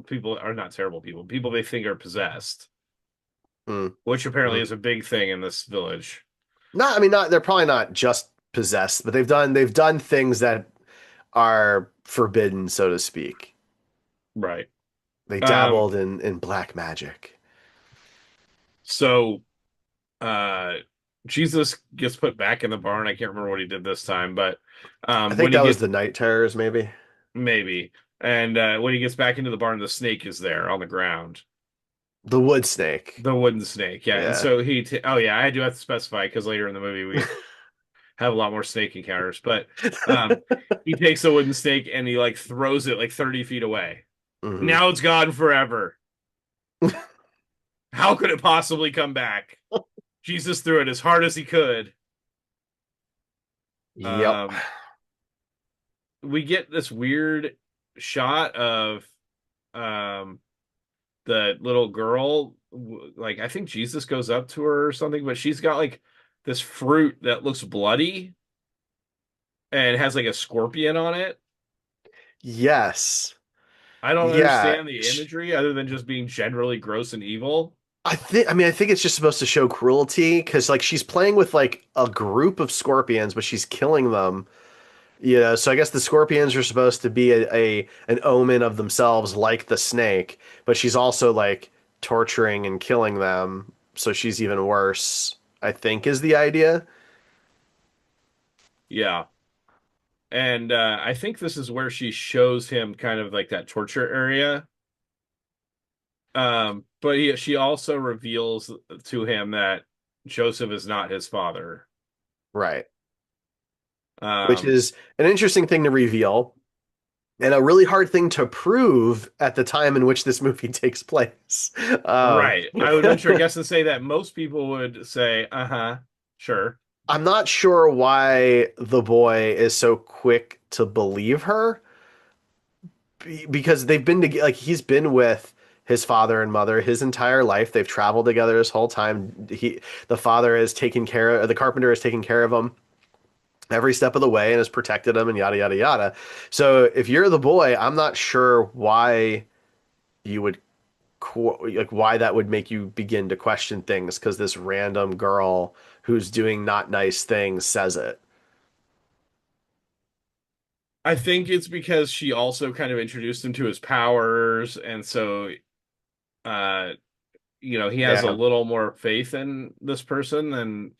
B: people are not terrible people they think are possessed,
A: mm,
B: which apparently
A: mhm.
B: is a big thing in this village.
A: Not, I mean, not, they're probably not just possessed, but they've done things that are forbidden, so to speak.
B: Right.
A: They
B: Um,
A: dabbled in black magic.
B: so uh Jesus gets put back in the barn. I can't remember what he did this time, but
A: I think
B: when he
A: that was
B: get
A: the night terrors, maybe.
B: maybe and when he gets back into the barn, the snake is there on the ground.
A: The wood snake.
B: The wooden snake, yeah. And
A: Yeah.
B: so oh yeah, I do have to specify because later in the movie we have a lot more snake encounters. But um, he takes the wooden snake and he like throws it like 30 feet away.
A: Hmm.
B: Now it's gone forever. How could it possibly come back? Jesus threw it as hard as he could.
A: Yep.
B: Um, we get this weird shot of um the little girl, like I think Jesus goes up to her or something, but she's got like this fruit that looks bloody and has like a scorpion on it.
A: Yes.
B: I don't
A: Yeah.
B: understand the imagery other than just being generally gross and evil.
A: I think it's just supposed to show cruelty because like she's playing with like a group of scorpions, but she's killing them. So I guess the scorpions are supposed to be an omen of themselves, like the snake, but she's also like torturing and killing them, so she's even worse, I think is the idea.
B: Yeah. And I think this is where she shows him kind of like that torture area. But she also reveals to him that Joseph is not his father.
A: Right. Which
B: Um,
A: is an interesting thing to reveal and a really hard thing to prove at the time in which this movie takes place.
B: right. I would venture a guess to say that most people would say, uh-huh, sure.
A: I'm not sure why the boy is so quick to believe her because they've been together, like he's been with his father and mother his entire life. They've traveled together this whole time. The father has taken care of, the carpenter has taken care of him every step of the way and has protected him and yada yada yada. So if you're the boy, I'm not sure why you would like why that would make you begin to question things because this random girl who's doing not nice things says it.
B: I think it's because she also kind of introduced him to his powers, and so uh he has a
A: Yeah,
B: little more faith in this person than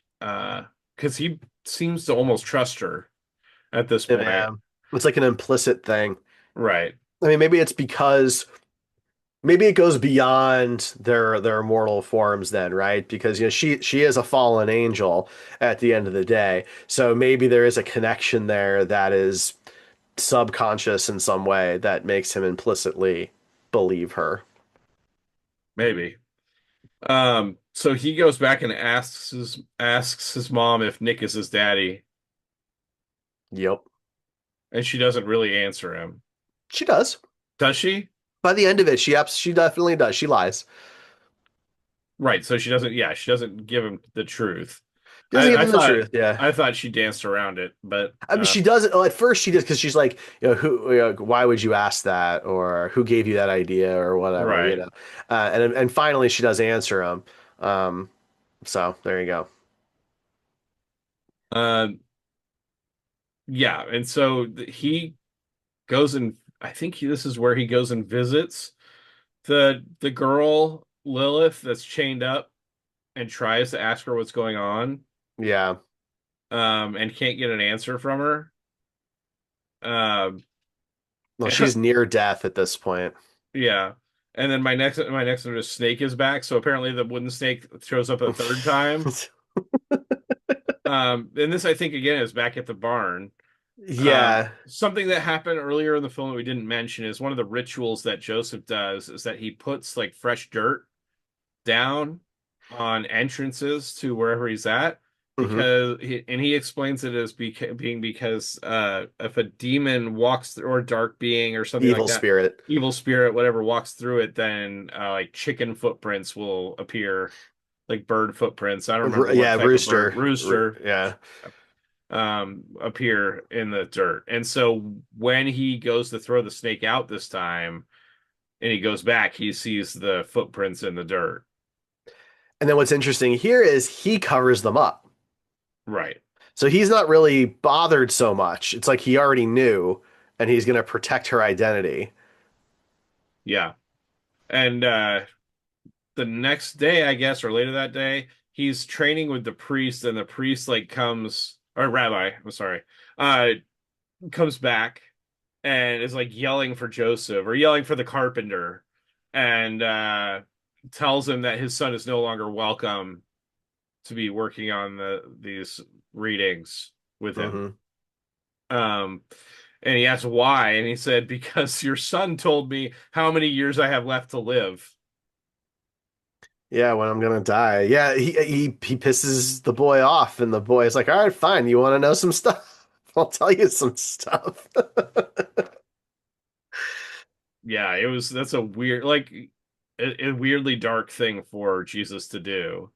B: because he seems to almost trust her at this point.
A: yeah. It's like an implicit thing.
B: Right.
A: I mean, maybe it's because maybe it goes beyond their mortal forms then, right? Because she is a fallen angel at the end of the day. So maybe there is a connection there that is subconscious in some way that makes him implicitly believe her.
B: Maybe. So he goes back and asks his mom if Nick is his daddy,
A: Yep.
B: and she doesn't really answer him.
A: She does.
B: Does she?
A: By the end of it, she definitely does. She lies.
B: Right, so she doesn't, yeah, she doesn't give him the truth.
A: She doesn't give
B: I
A: him the
B: thought
A: truth. Yeah.
B: I thought she danced around it, but
A: I mean, she does it. Well, at first, she does because she's like, why would you ask that, or who gave you that idea, or whatever,
B: right.
A: and finally, she does answer him. Um, so there you go.
B: Uh, yeah, and so he goes and I think this is where he goes and visits the girl Lilith that's chained up and tries to ask her what's going on,
A: Yeah.
B: and can't get an answer from her. Um,
A: Well, she's near death at this point.
B: yeah. And then my next one is snake is back. So apparently the wooden snake shows up a third time. And this I think again is back at the barn.
A: Yeah.
B: Something that happened earlier in the film that we didn't mention is one of the rituals that Joseph does is that he puts like fresh dirt down on entrances to wherever he's at,
A: Hmm.
B: he explains it as being because if a demon walks through, or a dark being or something like
A: Evil
B: that,
A: spirit.
B: evil spirit, whatever, walks through it, then like chicken footprints will appear, like bird footprints. I don't remember what
A: Yeah,
B: type of bird,
A: rooster.
B: rooster,
A: Yeah.
B: appear in the dirt. And so when he goes to throw the snake out this time and he goes back, he sees the footprints in the dirt.
A: And then what's interesting here is he covers them up.
B: Right.
A: So he's not really bothered so much. It's like he already knew and he's going to protect her identity.
B: Yeah. And the next day, I guess, or later that day, he's training with the priest, and the priest like comes, or rabbi, I'm sorry, uh, comes back and is like yelling for Joseph or yelling for the carpenter, and tells him that his son is no longer welcome to be working on these readings with him.
A: Hmm.
B: Um, and he asked why, and he said, "Because your son told me how many years I have left to live."
A: Yeah, when I'm gonna die. Yeah, he pisses the boy off, and the boy is like, "All right, fine. You want to know some stuff? I'll tell you some stuff."
B: Yeah, that's a weird, like a weirdly dark thing for Jesus to do.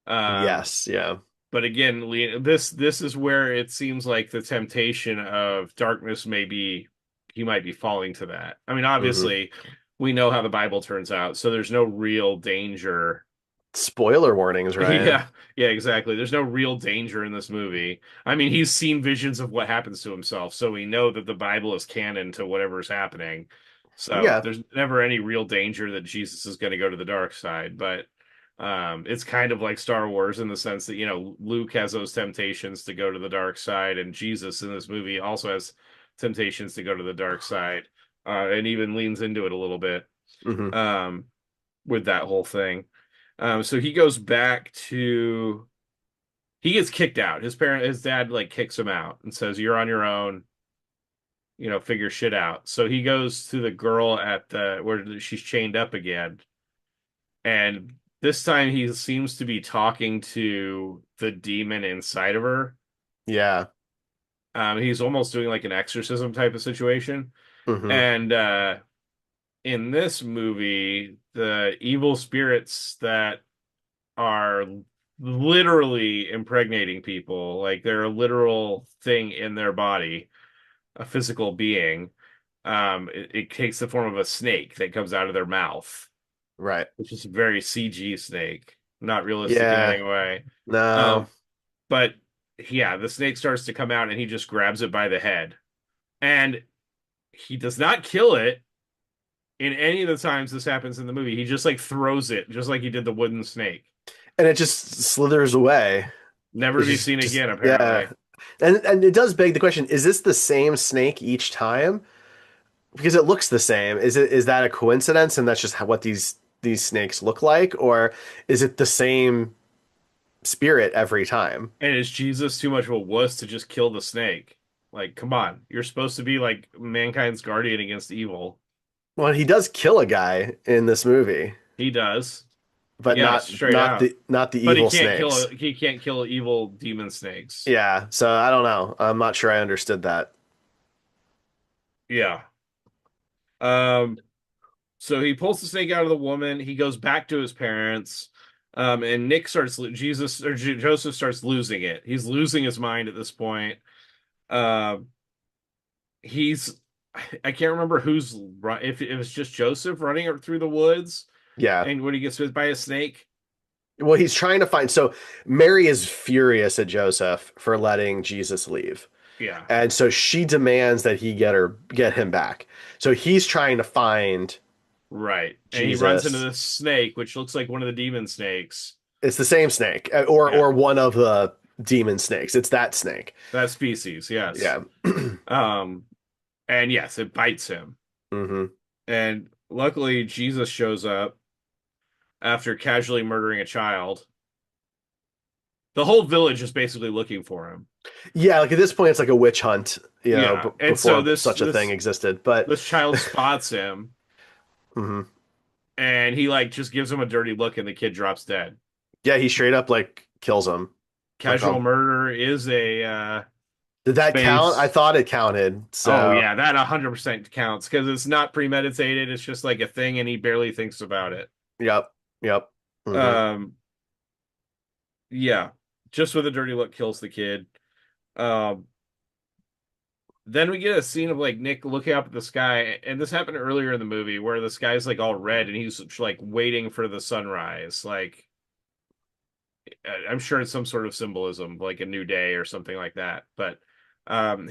B: Um,
A: Yes, yeah.
B: but again, this is where it seems like the temptation of darkness he might be falling to that. I mean,
A: Hmm.
B: obviously, we know how the Bible turns out, so there's no real danger.
A: Spoiler warnings, Ryan.
B: Yeah, yeah, exactly. There's no real danger in this movie. I mean, he's seen visions of what happens to himself, so we know that the Bible is canon to whatever's happening. So
A: Yeah.
B: there's never any real danger that Jesus is going to go to the dark side. But it's kind of like Star Wars in the sense that, Luke has those temptations to go to the dark side, and Jesus in this movie also has temptations to go to the dark side, and even leans into it a little bit.
A: Hmm.
B: Um, with that whole thing. So he goes back to he gets kicked out. His dad like kicks him out and says, "You're on your own, figure shit out." So he goes to the girl at the where she's chained up again, and this time he seems to be talking to the demon inside of her.
A: Yeah.
B: He's almost doing like an exorcism type of situation.
A: Hmm.
B: And in this movie, the evil spirits that are literally impregnating people. Like they're a literal thing in their body, a physical being. It takes the form of a snake that comes out of their mouth,
A: Right.
B: which is a very CG snake, not realistic in
A: Yeah.
B: any way.
A: No.
B: Um, but yeah, the snake starts to come out and he just grabs it by the head. And he does not kill it in any of the times this happens in the movie. He just like throws it, just like he did the wooden snake.
A: And it just slithers away.
B: Never to
A: It's
B: be
A: just,
B: seen
A: just
B: again,
A: yeah.
B: apparently.
A: And it does beg the question, is this the same snake each time? Because it looks the same. Is that a coincidence and that's just what these snakes look like, or is it the same spirit every time?
B: And is Jesus too much of a wuss to just kill the snake? Like, come on. You're supposed to be like mankind's guardian against evil.
A: Well, he does kill a guy in this movie,
B: He does.
A: but
B: Yeah,
A: not
B: straight out.
A: not the
B: But
A: evil snakes.
B: he can't kill evil demon snakes.
A: Yeah, so I don't know. I'm not sure I understood that.
B: Yeah. Um, so he pulls the snake out of the woman. He goes back to his parents. And Joseph starts losing it. He's losing his mind at this point. Um, he's I can't remember if it was just Joseph running through the woods
A: Yeah.
B: and when he gets bit by a snake.
A: Well, he's trying to find. So Mary is furious at Joseph for letting Jesus leave.
B: Yeah,
A: And so she demands that he get him back. So he's trying to find
B: right. And he runs into
A: Jesus.
B: this snake, which looks like one of the demon snakes.
A: It's the same snake,
B: Yeah,
A: or one of the demon snakes. It's that snake.
B: that species. Yes.
A: Yeah.
B: Um, and yes, it bites him.
A: Hmm.
B: And luckily, Jesus shows up after casually murdering a child. The whole village is basically looking for him.
A: Yeah, like at this point, it's like a witch hunt,
B: Yeah, and so
A: before
B: this
A: such a thing
B: this
A: existed. But
B: this child spots him,
A: mhm.
B: and he like just gives him a dirty look, and the kid drops dead.
A: Yeah, he straight up like kills him. Like,
B: Casual murder is a
A: did that count? I
B: space.
A: thought it counted.
B: Oh
A: So,
B: yeah, that 100% counts because it's not premeditated. It's just like a thing, and he barely thinks about it.
A: yep, yep. Hmm.
B: Um, yeah, just with a dirty look kills the kid. Um, then we get a scene of like Nick looking up at the sky, and this happened earlier in the movie where the sky's like all red, and he's like waiting for the sunrise. Like I'm sure it's some sort of symbolism, like a new day or something like that. But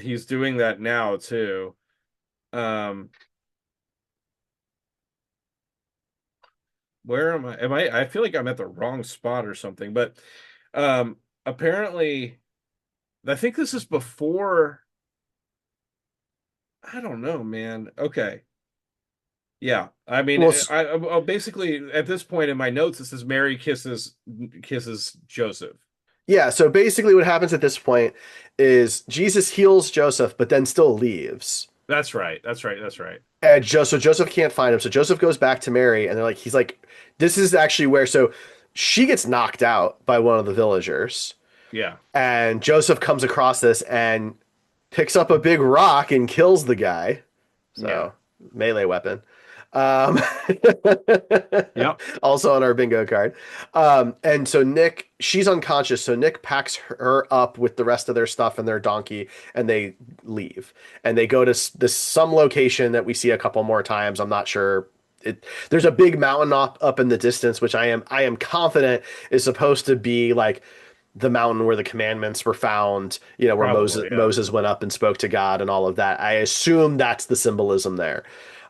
B: he's doing that now too. Um, where am I? Am I? I feel like I'm at the wrong spot or something. But apparently, I think this is before. I don't know, man. Okay. Yeah, I mean,
A: Well,
B: basically at this point in my notes it says Mary kisses Joseph.
A: yeah. So basically, what happens at this point is Jesus heals Joseph, but then still leaves.
B: That's right. That's right. That's right.
A: And Joseph can't find him. So Joseph goes back to Mary, and he's like, this is actually where. So she gets knocked out by one of the villagers,
B: Yeah.
A: and Joseph comes across this and picks up a big rock and kills the guy.
B: Yeah.
A: So melee weapon. Um,
B: Yep.
A: also on our bingo card. And so she's unconscious. So Nick packs her up with the rest of their stuff and their donkey, and they leave. And they go to this some location that we see a couple more times. I'm not sure. There's a big mountain up in the distance, which I am confident is supposed to be like the mountain where the commandments were found, where Moses
B: Probably. Yeah.
A: Moses went up and spoke to God and all of that. I assume that's the symbolism there.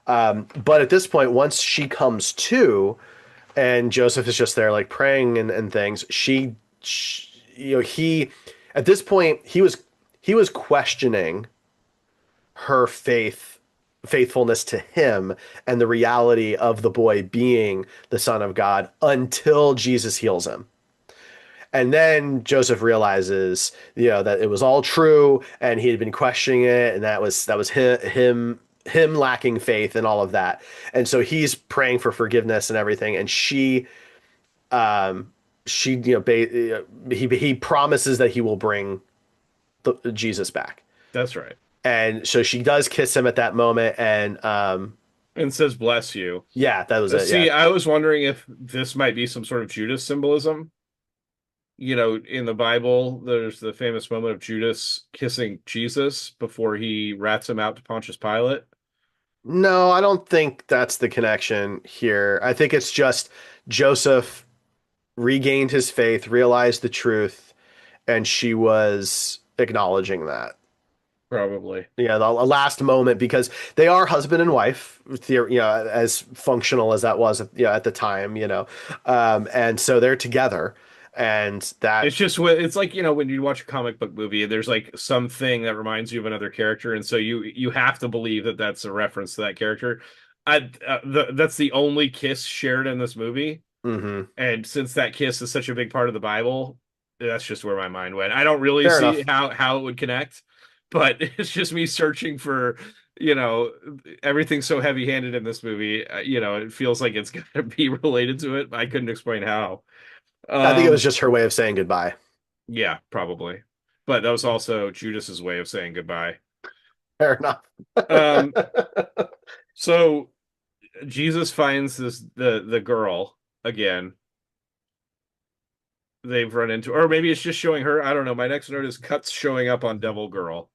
A: But at this point, once she comes to, and Joseph is just there like praying and things, he, at this point, he was questioning her faithfulness to him and the reality of the boy being the son of God until Jesus heals him. And then Joseph realizes, that it was all true, and he had been questioning it, and that was him lacking faith and all of that. And so he's praying for forgiveness and everything. And she, he promises that he will bring Jesus back.
B: That's right.
A: And so she does kiss him at that moment, and
B: And says bless you.
A: yeah, that was it. Yeah.
B: See, I was wondering if this might be some sort of Judas symbolism. In the Bible, there's the famous moment of Judas kissing Jesus before he rats him out to Pontius Pilate.
A: No, I don't think that's the connection here. I think it's just Joseph regained his faith, realized the truth, and she was acknowledging that.
B: Probably.
A: Yeah, the last moment, because they are husband and wife, as functional as that was, at the time, and so they're together, and that.
B: It's like, when you watch a comic book movie, there's like something that reminds you of another character, and so you have to believe that that's a reference to that character. That's the only kiss shared in this movie,
A: Hmm.
B: and since that kiss is such a big part of the Bible, that's just where my mind went. I don't really
A: Fair
B: see
A: enough.
B: how it would connect, but it's just me searching for, you know, everything's so heavy-handed in this movie. It feels like it's gonna be related to it. I couldn't explain how.
A: I think it was
B: Um,
A: just her way of saying goodbye.
B: yeah, probably. But that was also Judas's way of saying goodbye.
A: Fair enough.
B: Um, so Jesus finds the girl again. They've run into, or maybe it's just showing her. I don't know. My next note is cuts showing up on Devil Girl.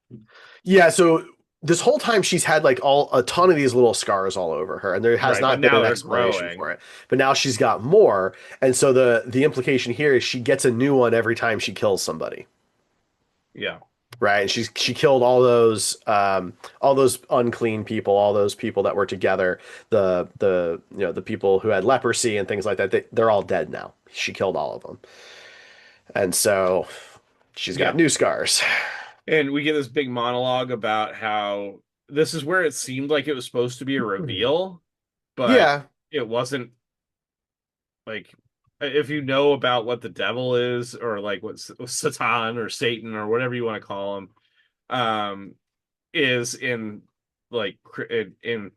A: Yeah, so this whole time she's had like a ton of these little scars all over her, and there has
B: Right, but
A: not been
B: now
A: an
B: they're
A: explanation
B: growing.
A: for it. But now she's got more, and so the implication here is she gets a new one every time she kills somebody,
B: Yeah,
A: right? And she killed all those unclean people, all those people that were together, the people who had leprosy and things like that. They're all dead now. She killed all of them, and so she's got
B: yeah.
A: new scars.
B: And we get this big monologue about how this is where it seemed like it was supposed to be a reveal, but
A: Yeah,
B: it wasn't. Like, if you know about what the devil is, or like what Satan or Satan or whatever you want to call him, um, is in like in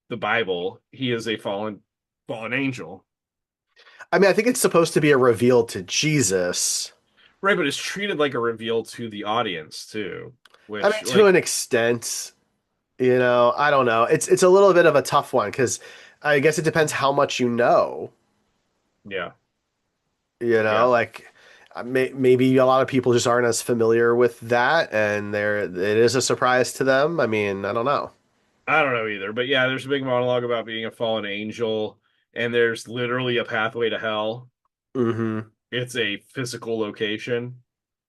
B: the Bible, he is a fallen angel.
A: I mean, I think it's supposed to be a reveal to Jesus.
B: Right, but it's treated like a reveal to the audience too,
A: I mean,
B: which
A: to
B: like
A: an extent, I don't know. It's a little bit of a tough one because I guess it depends how much you know.
B: yeah, yeah.
A: Like maybe a lot of people just aren't as familiar with that, and it is a surprise to them. I mean, I don't know.
B: I don't know either, but yeah, there's a big monologue about being a fallen angel, and there's literally a pathway to hell.
A: Hmm.
B: It's a physical location.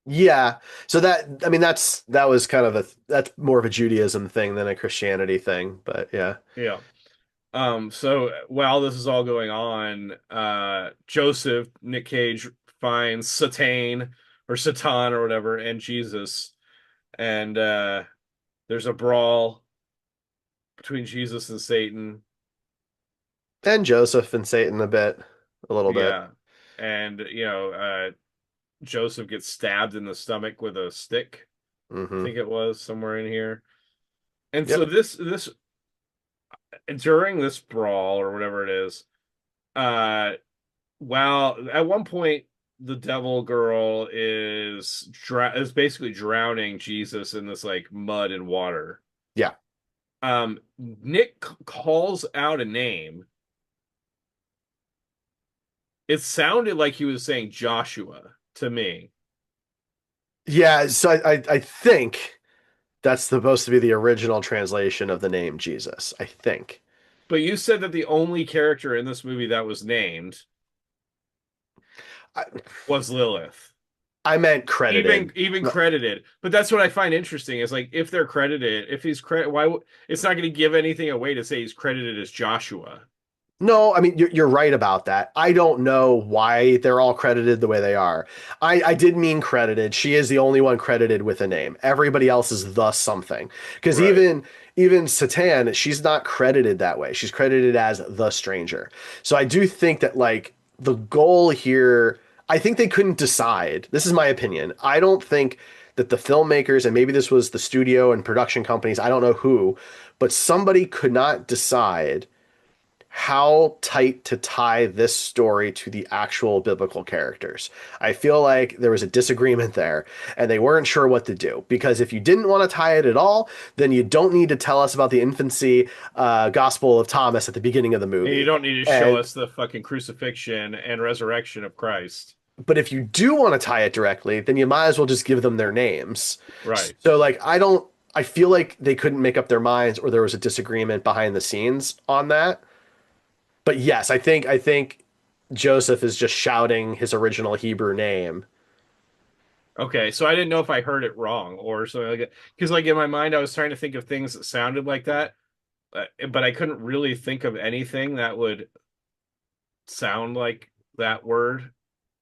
A: Yeah. So I mean, that was kind of that's more of a Judaism thing than a Christianity thing, but yeah.
B: Yeah. So while this is all going on, Joseph, Nick Cage finds Satan or Satan or whatever, and Jesus, and there's a brawl between Jesus and Satan.
A: And Joseph and Satan a little bit.
B: Yeah. And Joseph gets stabbed in the stomach with a stick. I
A: Hmm.
B: think it was somewhere in here. And so
A: Yep.
B: this during this brawl or whatever it is, uh while at one point the devil girl is basically drowning Jesus in this like mud and water.
A: Yeah.
B: Nick calls out a name. It sounded like he was saying Joshua to me.
A: Yeah. So I think that's supposed to be the original translation of the name Jesus, I think.
B: But you said that the only character in this movie that was named
A: I,
B: was Lilith.
A: I meant
B: Even
A: credited.
B: even
A: No,
B: credited. But that's what I find interesting is like if they're credited, if he's credit why it's not going to give anything away to say he's credited as Joshua.
A: no, I mean you're right about that. I don't know why they're all credited the way they are. I did mean credited. She is the only one credited with a name. Everybody else is the something. Because
B: Right.
A: even Satan, she's not credited that way. She's credited as the stranger. So I do think that like the goal here, I think they couldn't decide. This is my opinion. I don't think that the filmmakers, and maybe this was the studio and production companies, I don't know who, but somebody could not decide how tight to tie this story to the actual biblical characters. I feel like there was a disagreement there, and they weren't sure what to do. Because if you didn't want to tie it at all, then you don't need to tell us about the infancy gospel of Thomas at the beginning of the
B: And you
A: movie.
B: don't need to show
A: And
B: us the fucking crucifixion and resurrection of Christ.
A: but if you do want to tie it directly, then you might as well just give them their names.
B: Right.
A: So like I don't I feel like they couldn't make up their minds or there was a disagreement behind the scenes on that. But yes, I think Joseph is just shouting his original Hebrew name.
B: Okay, so I didn't know if I heard it wrong or something like that. Because like in my mind, I was trying to think of things that sounded like that, but I couldn't really think of anything that would sound like that word.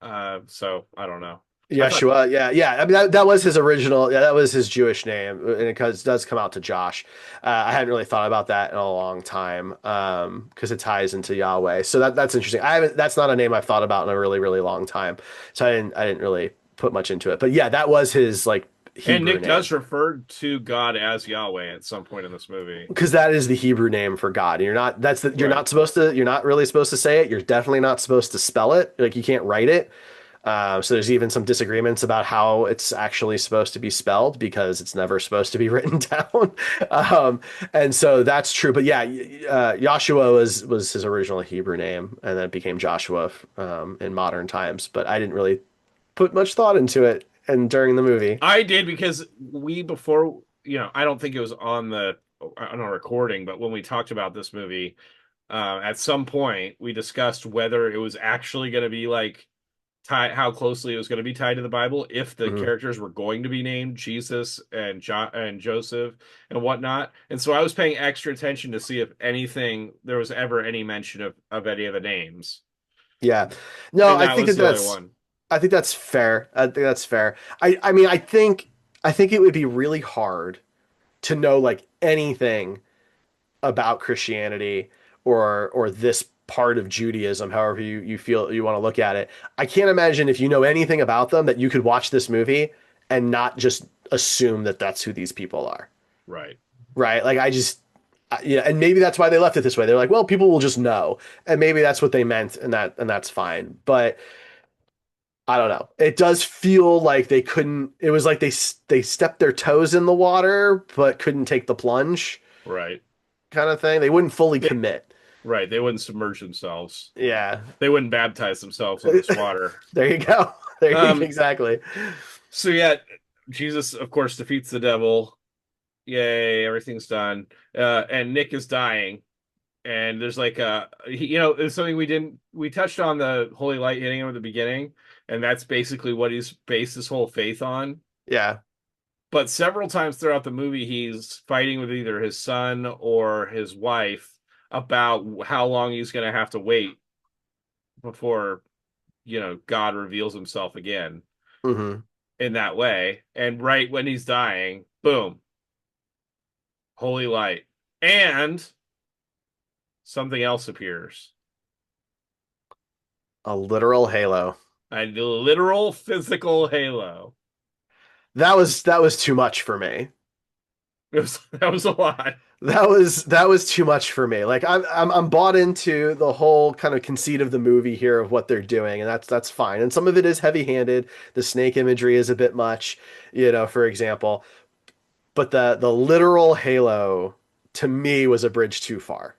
B: So I don't know. I thought,
A: Yeshua, yeah, yeah. I mean that was his original, yeah, that was his Jewish name, and does come out to Josh. I hadn't really thought about that in a long time, because it ties into Yahweh. So that's interesting. I haven't. That's not a name I've thought about in a really really long time. So I didn't really put much into it. But yeah, that was his like
B: and
A: Hebrew
B: Nick
A: name.
B: does refer to God as Yahweh at some point in this movie.
A: Because that is the Hebrew name for God. And you're
B: Right.
A: not supposed to, you're not really supposed to say it. You're definitely not supposed to spell it. Like you can't write it. So there's even some disagreements about how it's actually supposed to be spelled because it's never supposed to be written down. And so that's true. But yeah, Joshua was his original Hebrew name, and then it became Joshua in modern times. But I didn't really put much thought into it, and during the movie,
B: I did because we before, I don't think it was on a recording, but when we talked about this movie, at some point we discussed whether it was actually going to be like tie how closely it was going to be tied to the Bible, if the
A: mhm.
B: characters were going to be named Jesus and Joseph and whatnot. And so I was paying extra attention to see if anything there was ever any mention of any of the names.
A: Yeah, no,
B: And that was the only one.
A: I think that's fair. I think that's fair. I mean, I think it would be really hard to know like anything about Christianity or this part of Judaism, however you feel you want to look at it. I can't imagine if you know anything about them that you could watch this movie and not just assume that that's who these people are,
B: Right.
A: right? Like yeah, and maybe that's why they left it this way. They're like, well, people will just know, and maybe that's what they meant, and that's fine. But I don't know. It does feel like they couldn't. It was like they stepped their toes in the water, but couldn't take the plunge,
B: Right.
A: kind of thing. They wouldn't fully
B: They,
A: commit.
B: right. They wouldn't submerge themselves.
A: Yeah.
B: They wouldn't baptize themselves in this water.
A: There you go.
B: Um,
A: Exactly.
B: so yeah, Jesus, of course, defeats the devil. Yay, everything's done. And Nick is dying. And there's like it's something we touched on the holy light hitting him at the beginning, and that's basically what he's based his whole faith on.
A: Yeah.
B: But several times throughout the movie, he's fighting with either his son or his wife about how long he's going to have to wait before, God reveals himself again
A: Hmm.
B: in that way. And right when he's dying, boom, holy light. And something else appears.
A: A literal halo.
B: A literal physical halo.
A: That was too much for me.
B: That was a lot.
A: That was too much for me. Like I'm bought into the whole kind of conceit of the movie here of what they're doing, and that's fine. And some of it is heavy-handed. The snake imagery is a bit much, for example. But the literal halo to me was a bridge too far.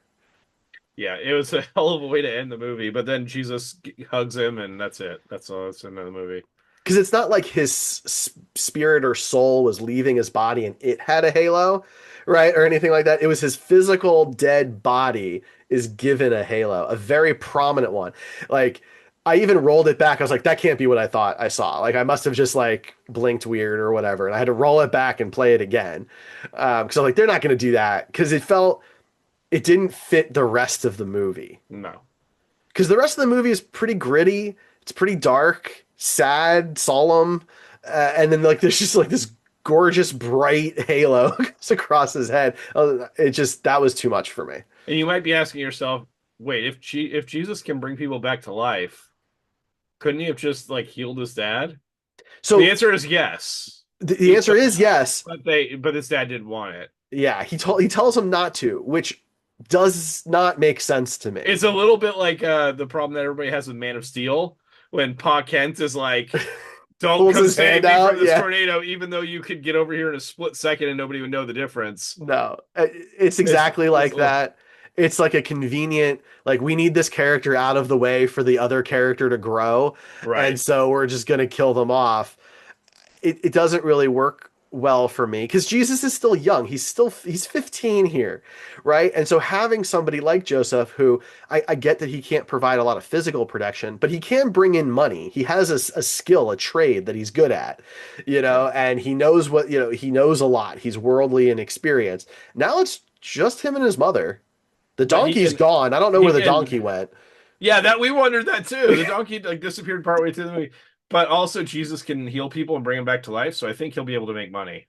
B: Yeah, it was a hell of a way to end the movie. But then Jesus hugs him, and that's it. That's all that's in the movie.
A: Because it's not like his spirit or soul was leaving his body and it had a halo, right? Or anything like that. It was his physical dead body is given a halo, a very prominent one. Like, I even rolled it back. I was like, that can't be what I thought I saw. Like, I must have just like blinked weird or whatever. And I had to roll it back and play it again. Because I'm like, they're not going to do that. Because it didn't fit the rest of the movie.
B: No.
A: Because the rest of the movie is pretty gritty. It's pretty dark, sad, solemn, and then like there's just like this gorgeous bright halo goes across his head. It just that was too much for me.
B: And you might be asking yourself, wait, if Jesus can bring people back to life, couldn't he have just like healed his dad? The
A: So
B: answer is yes.
A: the
B: He
A: answer
B: could,
A: is yes.
B: but his dad didn't want it.
A: Yeah, he tells him not to, which does not make sense to me.
B: It's a little bit like the problem that everybody has with Man of Steel when Pa Kent is like, "Don't
A: Pulls
B: come
A: his
B: save
A: hand
B: me from
A: out.
B: this
A: Yeah.
B: tornado, even though you could get over here in a split second and nobody would know the difference."
A: No, it's
B: It's
A: exactly
B: just
A: like
B: a little,
A: that. It's like a convenient, like we need this character out of the way for the other character to grow, and
B: right.
A: so we're just gonna kill them off. It doesn't really work well for me because Jesus is still young. He's 15 here, right? And so having somebody like Joseph, who I get that he can't provide a lot of physical protection, but he can bring in money. He has a skill, a trade that he's good at,
B: Right.
A: and he knows he knows a lot. He's worldly and experienced. Now it's just him and his mother. The
B: But
A: donkey's gone. I don't know
B: he
A: where the
B: can
A: donkey went.
B: yeah, that we wondered that too. The donkey like disappeared partway through the movie. But also Jesus can heal people and bring them back to life, so I think he'll be able to make money.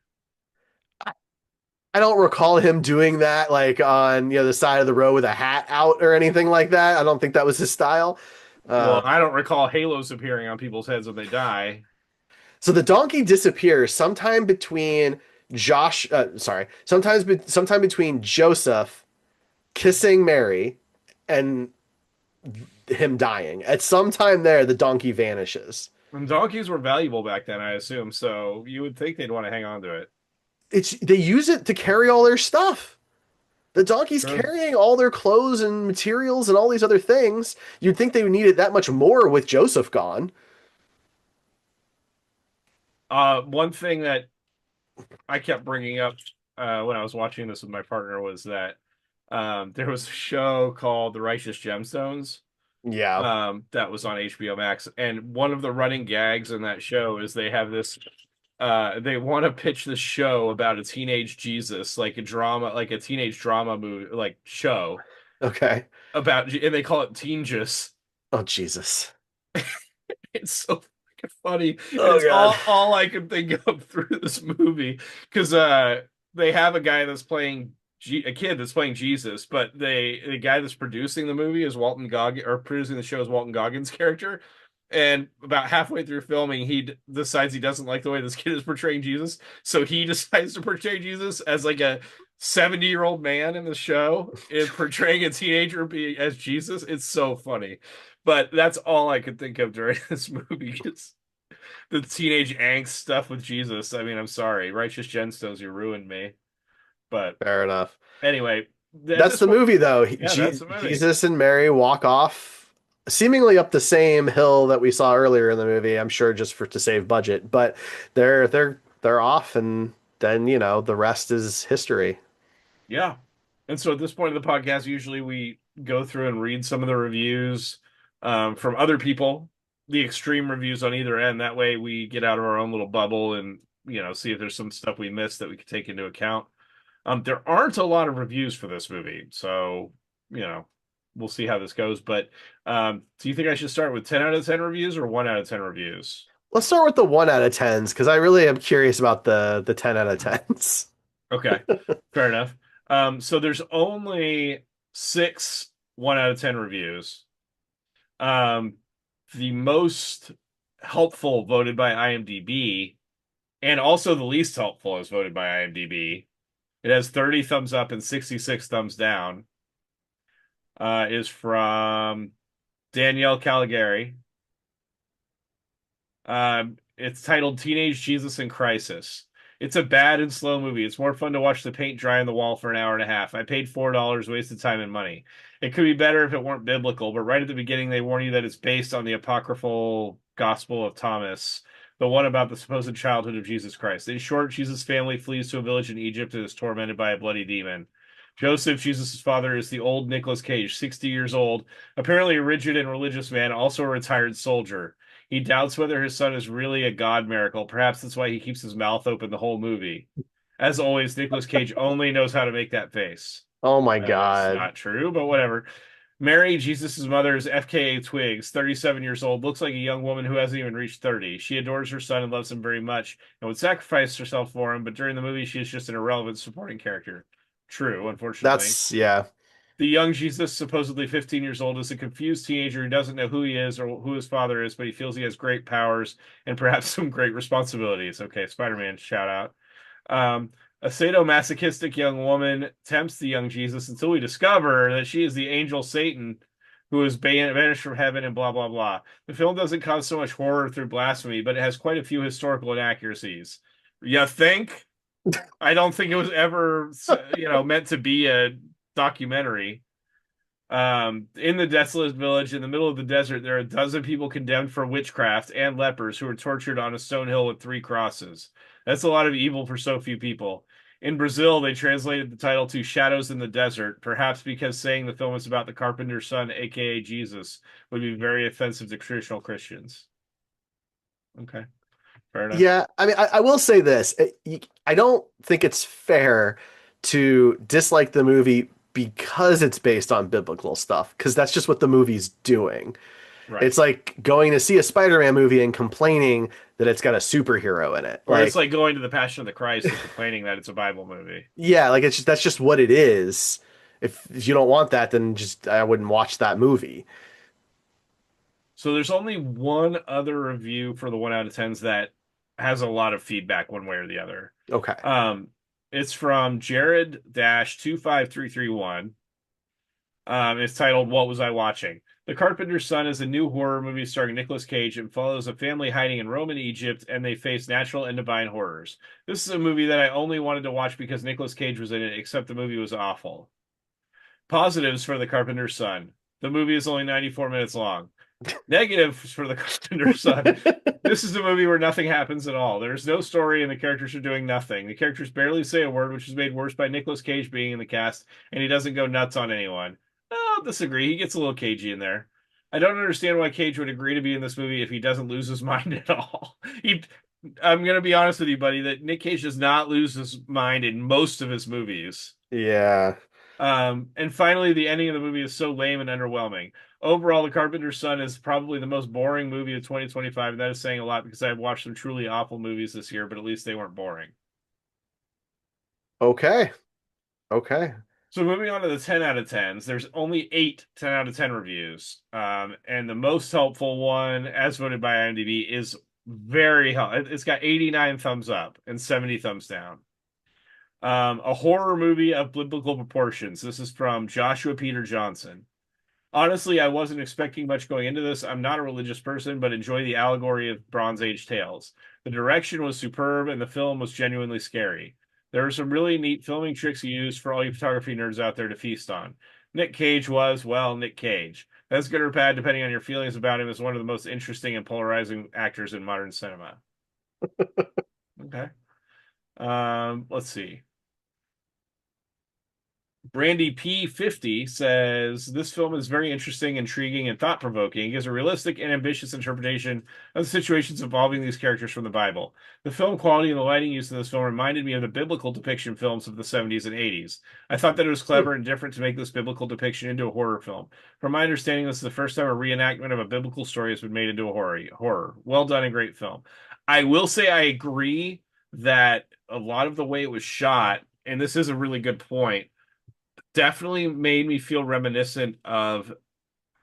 A: I don't recall him doing that like on the side of the road with a hat out or anything like that. I don't think that was his style.
B: Well,
A: Uh,
B: I don't recall halos appearing on people's heads when they die.
A: so the donkey disappears sometime between sometime between Joseph kissing Mary and him dying. At some time there, the donkey vanishes.
B: And donkeys were valuable back then, I assume, so you would think they'd want to hang on to it.
A: They use it to carry all their stuff. The donkey's
B: True.
A: carrying all their clothes and materials and all these other things. You'd think they would need it that much more with Joseph gone.
B: One thing that I kept bringing up when I was watching this with my partner was that there was a show called The Righteous Gemstones
A: Yeah.
B: that was on HBO Max, and one of the running gags in that show is they have this. They want to pitch the show about a teenage Jesus, like a drama, like a teenage drama movie, like show
A: Okay.
B: about, and they call it Teen Just.
A: Oh Jesus.
B: It's so fucking funny, and
A: Oh
B: it's
A: God.
B: all I can think of through this movie because they have a guy that's playing a kid that's playing Jesus, but the guy that's producing the movie is Walton Goggins, or producing the show is Walton Goggins' character. And about halfway through filming, he decides he doesn't like the way this kid is portraying Jesus, so he decides to portray Jesus as like a 70-year-old man in the show, and portraying a teenager as Jesus. It's so funny. But that's all I could think of during this movie is the teenage angst stuff with Jesus. I mean, I'm sorry, righteous gemstones, you ruined me. But
A: Fair enough.
B: anyway, at
A: That's
B: this
A: the
B: point,
A: movie, though.
B: yeah, that's the movie.
A: Jesus and Mary walk off seemingly up the same hill that we saw earlier in the movie. I'm sure just for to save budget, but they're off, and then the rest is history.
B: Yeah. And so at this point of the podcast, usually we go through and read some of the reviews from other people, the extreme reviews on either end. That way we get out of our own little bubble and, see if there's some stuff we missed that we could take into account. There aren't a lot of reviews for this movie, so, you know, we'll see how this goes. But do you think I should start with 10 out of 10 reviews or 1 out of 10 reviews?
A: Let's start with the 1 out of 10s because I really am curious about the 10 out of 10s.
B: Okay, fair enough. So there's only 6 1 out of 10 reviews. Um, the most helpful voted by IMDb, and also the least helpful is voted by IMDb. It has 30 thumbs up and 66 thumbs down. Is from Danielle Caligari. It's titled Teenage Jesus in Crisis. It's a bad and slow movie. It's more fun to watch the paint dry on the wall for an hour and a half. I paid $4, wasted time and money. It could be better if it weren't biblical, but right at the beginning they warn you that it's based on the apocryphal Gospel of Thomas, the one about the supposed childhood of Jesus Christ. In short, Jesus' family flees to a village in Egypt and is tormented by a bloody demon. Joseph, Jesus' father, is the old Nicolas Cage, 60 years old, apparently a rigid and religious man, also a retired soldier. He doubts whether his son is really a God miracle. Perhaps that's why he keeps his mouth open the whole movie. As always, Nicolas Cage only knows how to make that face.
A: Oh my
B: That is
A: God.
B: not true, but whatever. Mary, Jesus' mother, is FKA Twigs, 37 years old, looks like a young woman who hasn't even reached 30. She adores her son and loves him very much and would sacrifice herself for him, but during the movie, she is just an irrelevant supporting character. True, unfortunately.
A: Yeah.
B: The young Jesus, supposedly 15 years old, is a confused teenager who doesn't know who he is or who his father is, but he feels he has great powers and perhaps some great responsibilities. Okay, Spider-Man shout out. A sadomasochistic young woman tempts the young Jesus until we discover that she is the angel Satan who is banished from heaven and blah, blah, blah. The film doesn't cause so much horror through blasphemy, but it has quite a few historical inaccuracies. You think? I don't think it was ever, meant to be a documentary. In the desolate village in the middle of the desert, there are a dozen people condemned for witchcraft and lepers who are tortured on a stone hill with 3 crosses. That's a lot of evil for so few people. In Brazil, they translated the title to Shadows in the Desert, perhaps because saying the film is about the carpenter's son, aka Jesus, would be very offensive to traditional Christians. Okay, fair enough.
A: Yeah, I mean, I will say this. I don't think it's fair to dislike the movie because it's based on biblical stuff, because that's just what the movie's doing.
B: Right.
A: It's like going to see a Spider-Man movie and complaining that it's got a superhero in it.
B: Or it's
A: Like,
B: like going to the Passion of the Christ and complaining that it's a Bible movie.
A: yeah, like that's just what it is. If you don't want that, then just I wouldn't watch that movie.
B: So there's only one other review for the 1 out of 10s that has a lot of feedback one way or the other.
A: Okay.
B: Um, it's from Jared-25331. It's titled What Was I Watching? The Carpenter's Son is a new horror movie starring Nicolas Cage and follows a family hiding in Roman Egypt and they face natural and divine horrors. This is a movie that I only wanted to watch because Nicolas Cage was in it, except the movie was awful. Positives for The Carpenter's Son. The movie is only 94 minutes long. Negatives for The Carpenter's Son. This is a movie where nothing happens at all. There's no story and the characters are doing nothing. The characters barely say a word, which is made worse by Nicolas Cage being in the cast, and he doesn't go nuts on anyone. I'll disagree. He gets a little cagey in there. I don't understand why Cage would agree to be in this movie if he doesn't lose his mind at all. I'm going to be honest with you, buddy, that Nick Cage does not lose his mind in most of his movies.
A: Yeah.
B: And finally, the ending of the movie is so lame and underwhelming. Overall, The Carpenter's Son is probably the most boring movie of 2025, and that is saying a lot because I've watched some truly awful movies this year, but at least they weren't boring.
A: Okay. Okay.
B: So moving on to the 10 out of 10s, there's only 8 10 out of 10 reviews. And the most helpful one, as voted by IMDb, is very helpful. It's got 89 thumbs up and 70 thumbs down. A horror movie of biblical proportions. This is from Joshua Peter Johnson. Honestly, I wasn't expecting much going into this. I'm not a religious person, but enjoy the allegory of Bronze Age tales. The direction was superb, and the film was genuinely scary. There were some really neat filming tricks used for all you photography nerds out there to feast on. Nick Cage was, well, Nick Cage. That's good or bad, depending on your feelings about him, as one of the most interesting and polarizing actors in modern cinema. Okay. Let's see. Brandy P50 says this film is very interesting, intriguing, and thought-provoking. It gives a realistic and ambitious interpretation of the situations involving these characters from the Bible. The film quality and the lighting used in this film reminded me of the biblical depiction films of the 70s and 80s. I thought that it was
A: Hmm.
B: clever and different to make this biblical depiction into a horror film. From my understanding, this is the first time a reenactment of a biblical story has been made into a horror. Well done and great film. I will say I agree that a lot of the way it was shot, and this is a really good point, definitely made me feel reminiscent of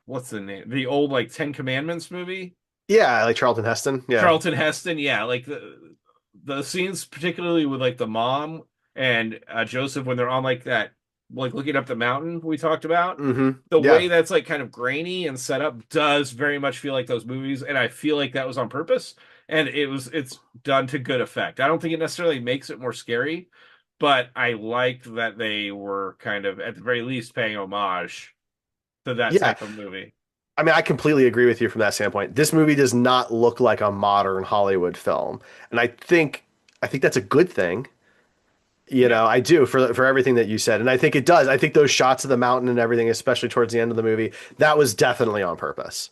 B: what's the name? The old like Ten Commandments movie.
A: Yeah, like Charlton Heston. Yeah.
B: Charlton Heston, yeah, like the scenes particularly with like the mom and Joseph when they're on like that like looking up the mountain we talked about.
A: Mm-hmm.
B: The way
A: Yeah.
B: that's like kind of grainy and set up does very much feel like those movies, and I feel like that was on purpose, and it's done to good effect. I don't think it necessarily makes it more scary, but I liked that they were kind of at the very least paying homage to that
A: Yeah.
B: type of movie.
A: I mean, I completely agree with you from that standpoint. This movie does not look like a modern Hollywood film, and I think that's a good thing.
B: Yeah,
A: I do for everything that you said, and I think it does. I think those shots of the mountain and everything, especially towards the end of the movie, that was definitely on purpose.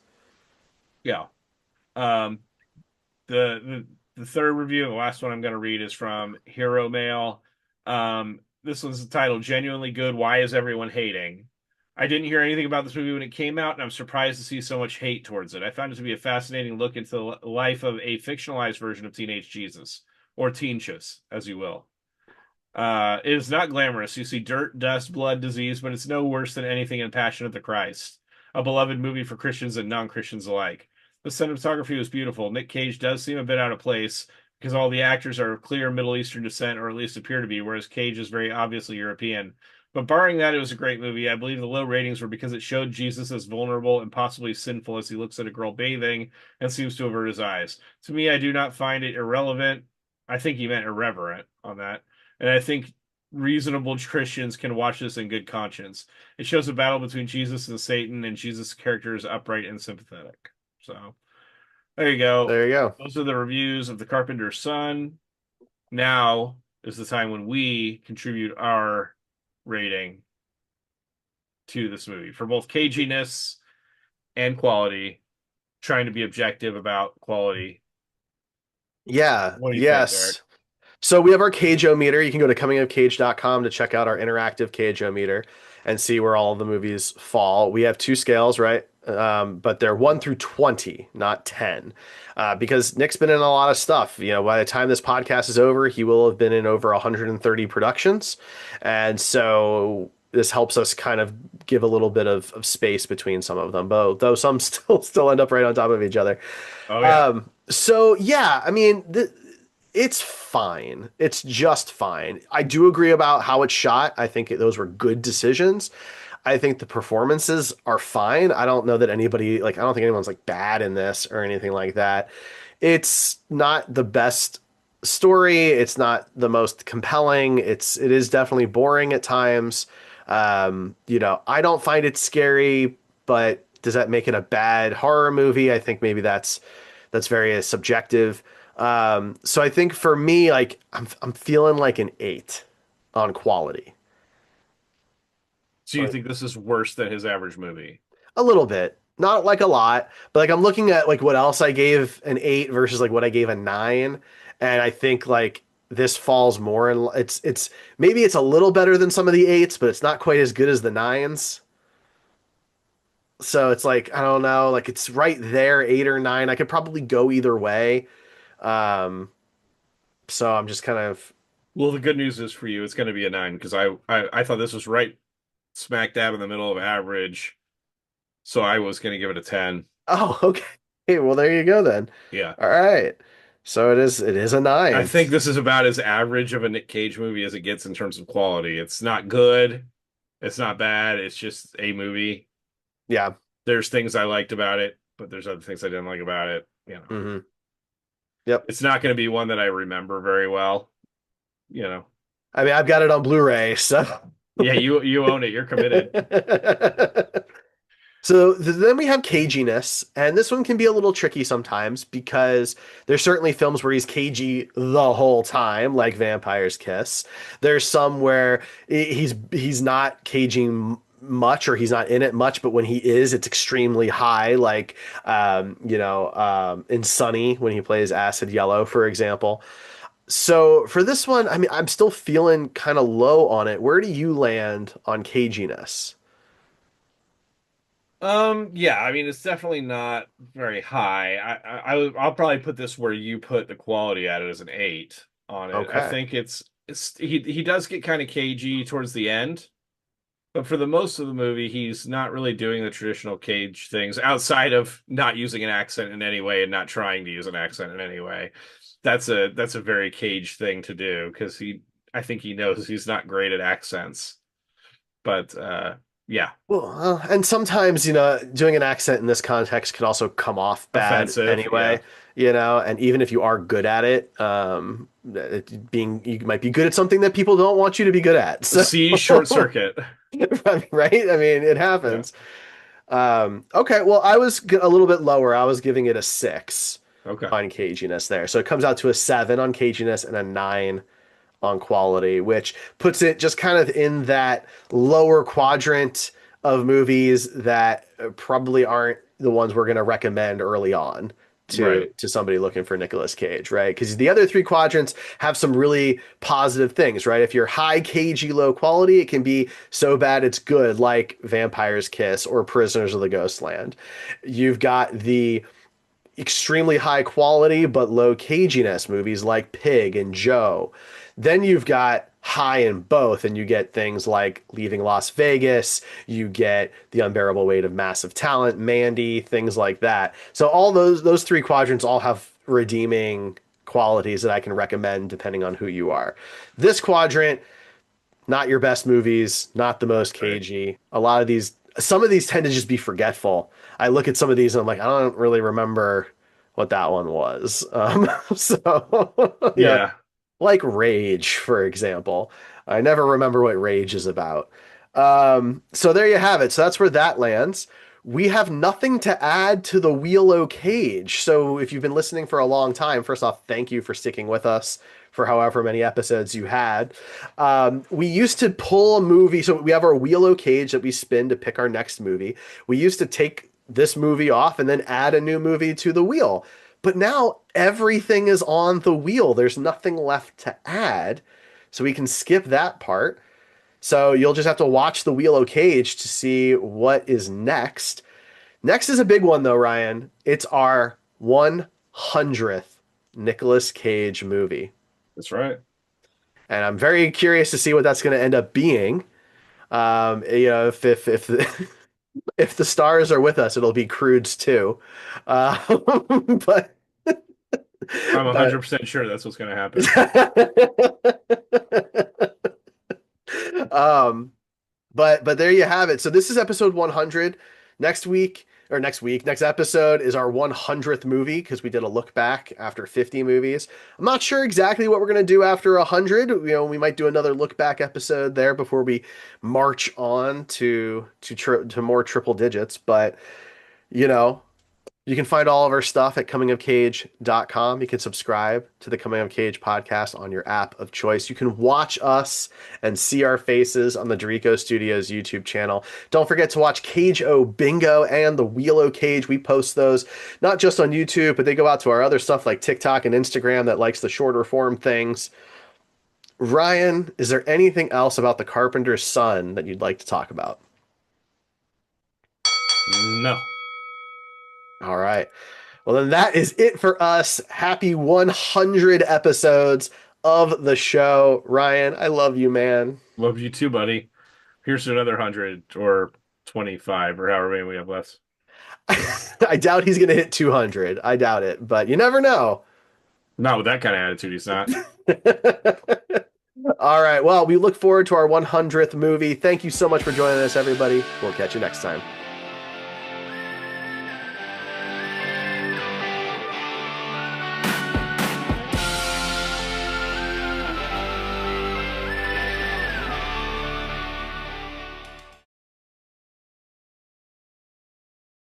B: yeah. Um, the third review, the last one I'm going to read is from Hero Mail. This one's titled "Genuinely Good. Why is everyone hating?" I didn't hear anything about this movie when it came out, and I'm surprised to see so much hate towards it. I found it to be a fascinating look into the life of a fictionalized version of teenage Jesus, or Teenchus, as you will. It is not glamorous. You see dirt, dust, blood, disease, but it's no worse than anything in Passion of the Christ, a beloved movie for Christians and non-Christians alike. The cinematography was beautiful. Nick Cage does seem a bit out of place because all the actors are of clear Middle Eastern descent, or at least appear to be, whereas Cage is very obviously European. But barring that, it was a great movie. I believe the low ratings were because it showed Jesus as vulnerable and possibly sinful as he looks at a girl bathing and seems to avert his eyes. To me, I do not find it irrelevant. I think he meant irreverent on that. And I think reasonable Christians can watch this in good conscience. It shows a battle between Jesus and Satan, and Jesus' character is upright and sympathetic. So there you go.
A: There you go.
B: Those are the reviews of The Carpenter's Son. Now is the time when we contribute our rating to this movie for both caginess and quality, trying to be objective about quality.
A: Yeah.
B: What do you think, Derek?
A: Yes. So we have our Cage-O-Meter. You can go to comingofcage.com to check out our interactive Cage-O-Meter and see where all of the movies fall. We have two scales, right? But they're 1 through 20, not 10. Because Nick's been in a lot of stuff. By the time this podcast is over, he will have been in over 130 productions. And so this helps us kind of give a little bit of space between some of them, though some still end up right on top of each other.
B: Oh yeah.
A: So yeah, I mean, it's fine. It's just fine. I do agree about how it's shot. I think those were good decisions. I think the performances are fine. I don't know that anybody I don't think anyone's like bad in this or anything like that. It's not the best story. It's not the most compelling. It is definitely boring at times. I don't find it scary, but does that make it a bad horror movie? I think maybe that's very subjective. So I think for me, like I'm feeling like an 8 on quality.
B: So you
A: Like
B: think this is worse than his average movie?
A: a little bit. Not like a lot, but like I'm looking at like what else I gave an 8 versus like what I gave a 9, and I think like this falls more in it's maybe it's a little better than some of the 8s, but it's not quite as good as the 9s. So it's like I don't know, like it's right there, 8 or 9. I could probably go either way. Um, so I'm just kind of
B: Well, the good news is for you, it's going to be a 9 because I thought this was right smack dab in the middle of average, so I was going to give it a 10.
A: oh, okay. Well, there you go then.
B: Yeah.
A: All right. So it is a
B: I
A: 9.
B: think this is about as average of a Nick Cage movie as it gets in terms of quality. It's not good. It's not bad. It's just a movie.
A: Yeah.
B: There's things I liked about it, but there's other things I didn't like about it.
A: Hmm. Yep.
B: It's not going to be one that I remember very well. You know,
A: I mean, I've got it on Blu-ray, so.
B: yeah, you own it. You're committed.
A: So then we have caginess, and this one can be a little tricky sometimes because there's certainly films where he's cagey the whole time, like Vampire's Kiss. There's some where he's not caging much or he's not in it much, but when he is, it's extremely high, like in Sunny when he plays Acid Yellow, for example. So for this one, I mean, I'm still feeling kind of low on it. Where do you land on caginess?
B: Yeah, I mean, it's definitely not very high. I'll probably put this where you put the quality at it as an 8 on it. I
A: Okay.
B: think it's he does get kind of cagey towards the end, but for the most of the movie, he's not really doing the traditional Cage things outside of not using an accent in any way and not trying to use an accent in any way. That's a very Cage thing to do because I think he knows he's not great at accents. But yeah,
A: Well, and sometimes, doing an accent in this context could also come off bad
B: offensive. Yeah.
A: anyway, and even if you are good at it, you might be good at something that people don't want you to be good at. So,
B: See short circuit.
A: right? I mean, it
B: Yeah.
A: happens. Okay, well, I was a little bit lower. I was giving it a 6
B: Okay.
A: on caginess there. So it comes out to a 7 on caginess and a 9 on quality, which puts it just kind of in that lower quadrant of movies that probably aren't the ones we're going to recommend early on to
B: Right.
A: somebody looking for Nicolas Cage, right? Because the other three quadrants have some really positive things, right? If you're high cagey, low quality, it can be so bad it's good, like Vampire's Kiss or Prisoners of the Ghostland. You've got the extremely high quality but low caginess movies like Pig and Joe. Then you've got high in both, and you get things like Leaving Las Vegas, you get The Unbearable Weight of Massive Talent, Mandy, things like that. So all those three quadrants all have redeeming qualities that I can recommend depending on who you are. This quadrant, not your best movies, not the most
B: Right.
A: cagey. Some of these tend to just be forgetful. I look at some of these and I'm like, I don't really remember what that one was. So,
B: Yeah.
A: like Rage, for example. I never remember what Rage is about. So there you have it. So that's where that lands. We have nothing to add to the Wheel O Cage. So if you've been listening for a long time, first off, thank you for sticking with us for however many episodes you had. We used to pull a movie, so we have our Wheel O Cage that we spin to pick our next movie. We used to take this movie off and then add a new movie to the wheel. But now everything is on the wheel. There's nothing left to add. So we can skip that part. So you'll just have to watch the Wheel O Cage to see what is next. Next is a big one though, Ryan. It's our 100th Nicolas Cage movie.
B: That's right.
A: And I'm very curious to see what that's going to end up being. If if the stars are with us, it'll be Crudes too. Uh, but
B: I'm
A: but
B: 100% sure that's what's going to happen.
A: um, but there you have it. So this is episode 100. Next episode is our 100th movie because we did a look back after 50 movies. I'm not sure exactly what we're going to do after 100. We might do another look back episode there before we march on to more triple digits, but you know, you can find all of our stuff at comingofcage.com. You can subscribe to the Coming of Cage podcast on your app of choice. You can watch us and see our faces on the Derrico Studios YouTube channel. Don't forget to watch Cage O Bingo and the Wheel O Cage. We post those not just on YouTube, but they go out to our other stuff like TikTok and Instagram that likes the shorter form things. Ryan, is there anything else about the Carpenter's Son that you'd like to talk about?
B: No.
A: All right. Well, then that is it for us. Happy 100 episodes of the show. Ryan, I love you, man.
B: Love you too, buddy. Here's to another 100 or 25 or however many we have left.
A: I doubt he's going to hit 200. I doubt it, but you never know.
B: Not with that kind of attitude, he's not.
A: All right. Well, we look forward to our 100th movie. Thank you so much for joining us, everybody. We'll catch you next time.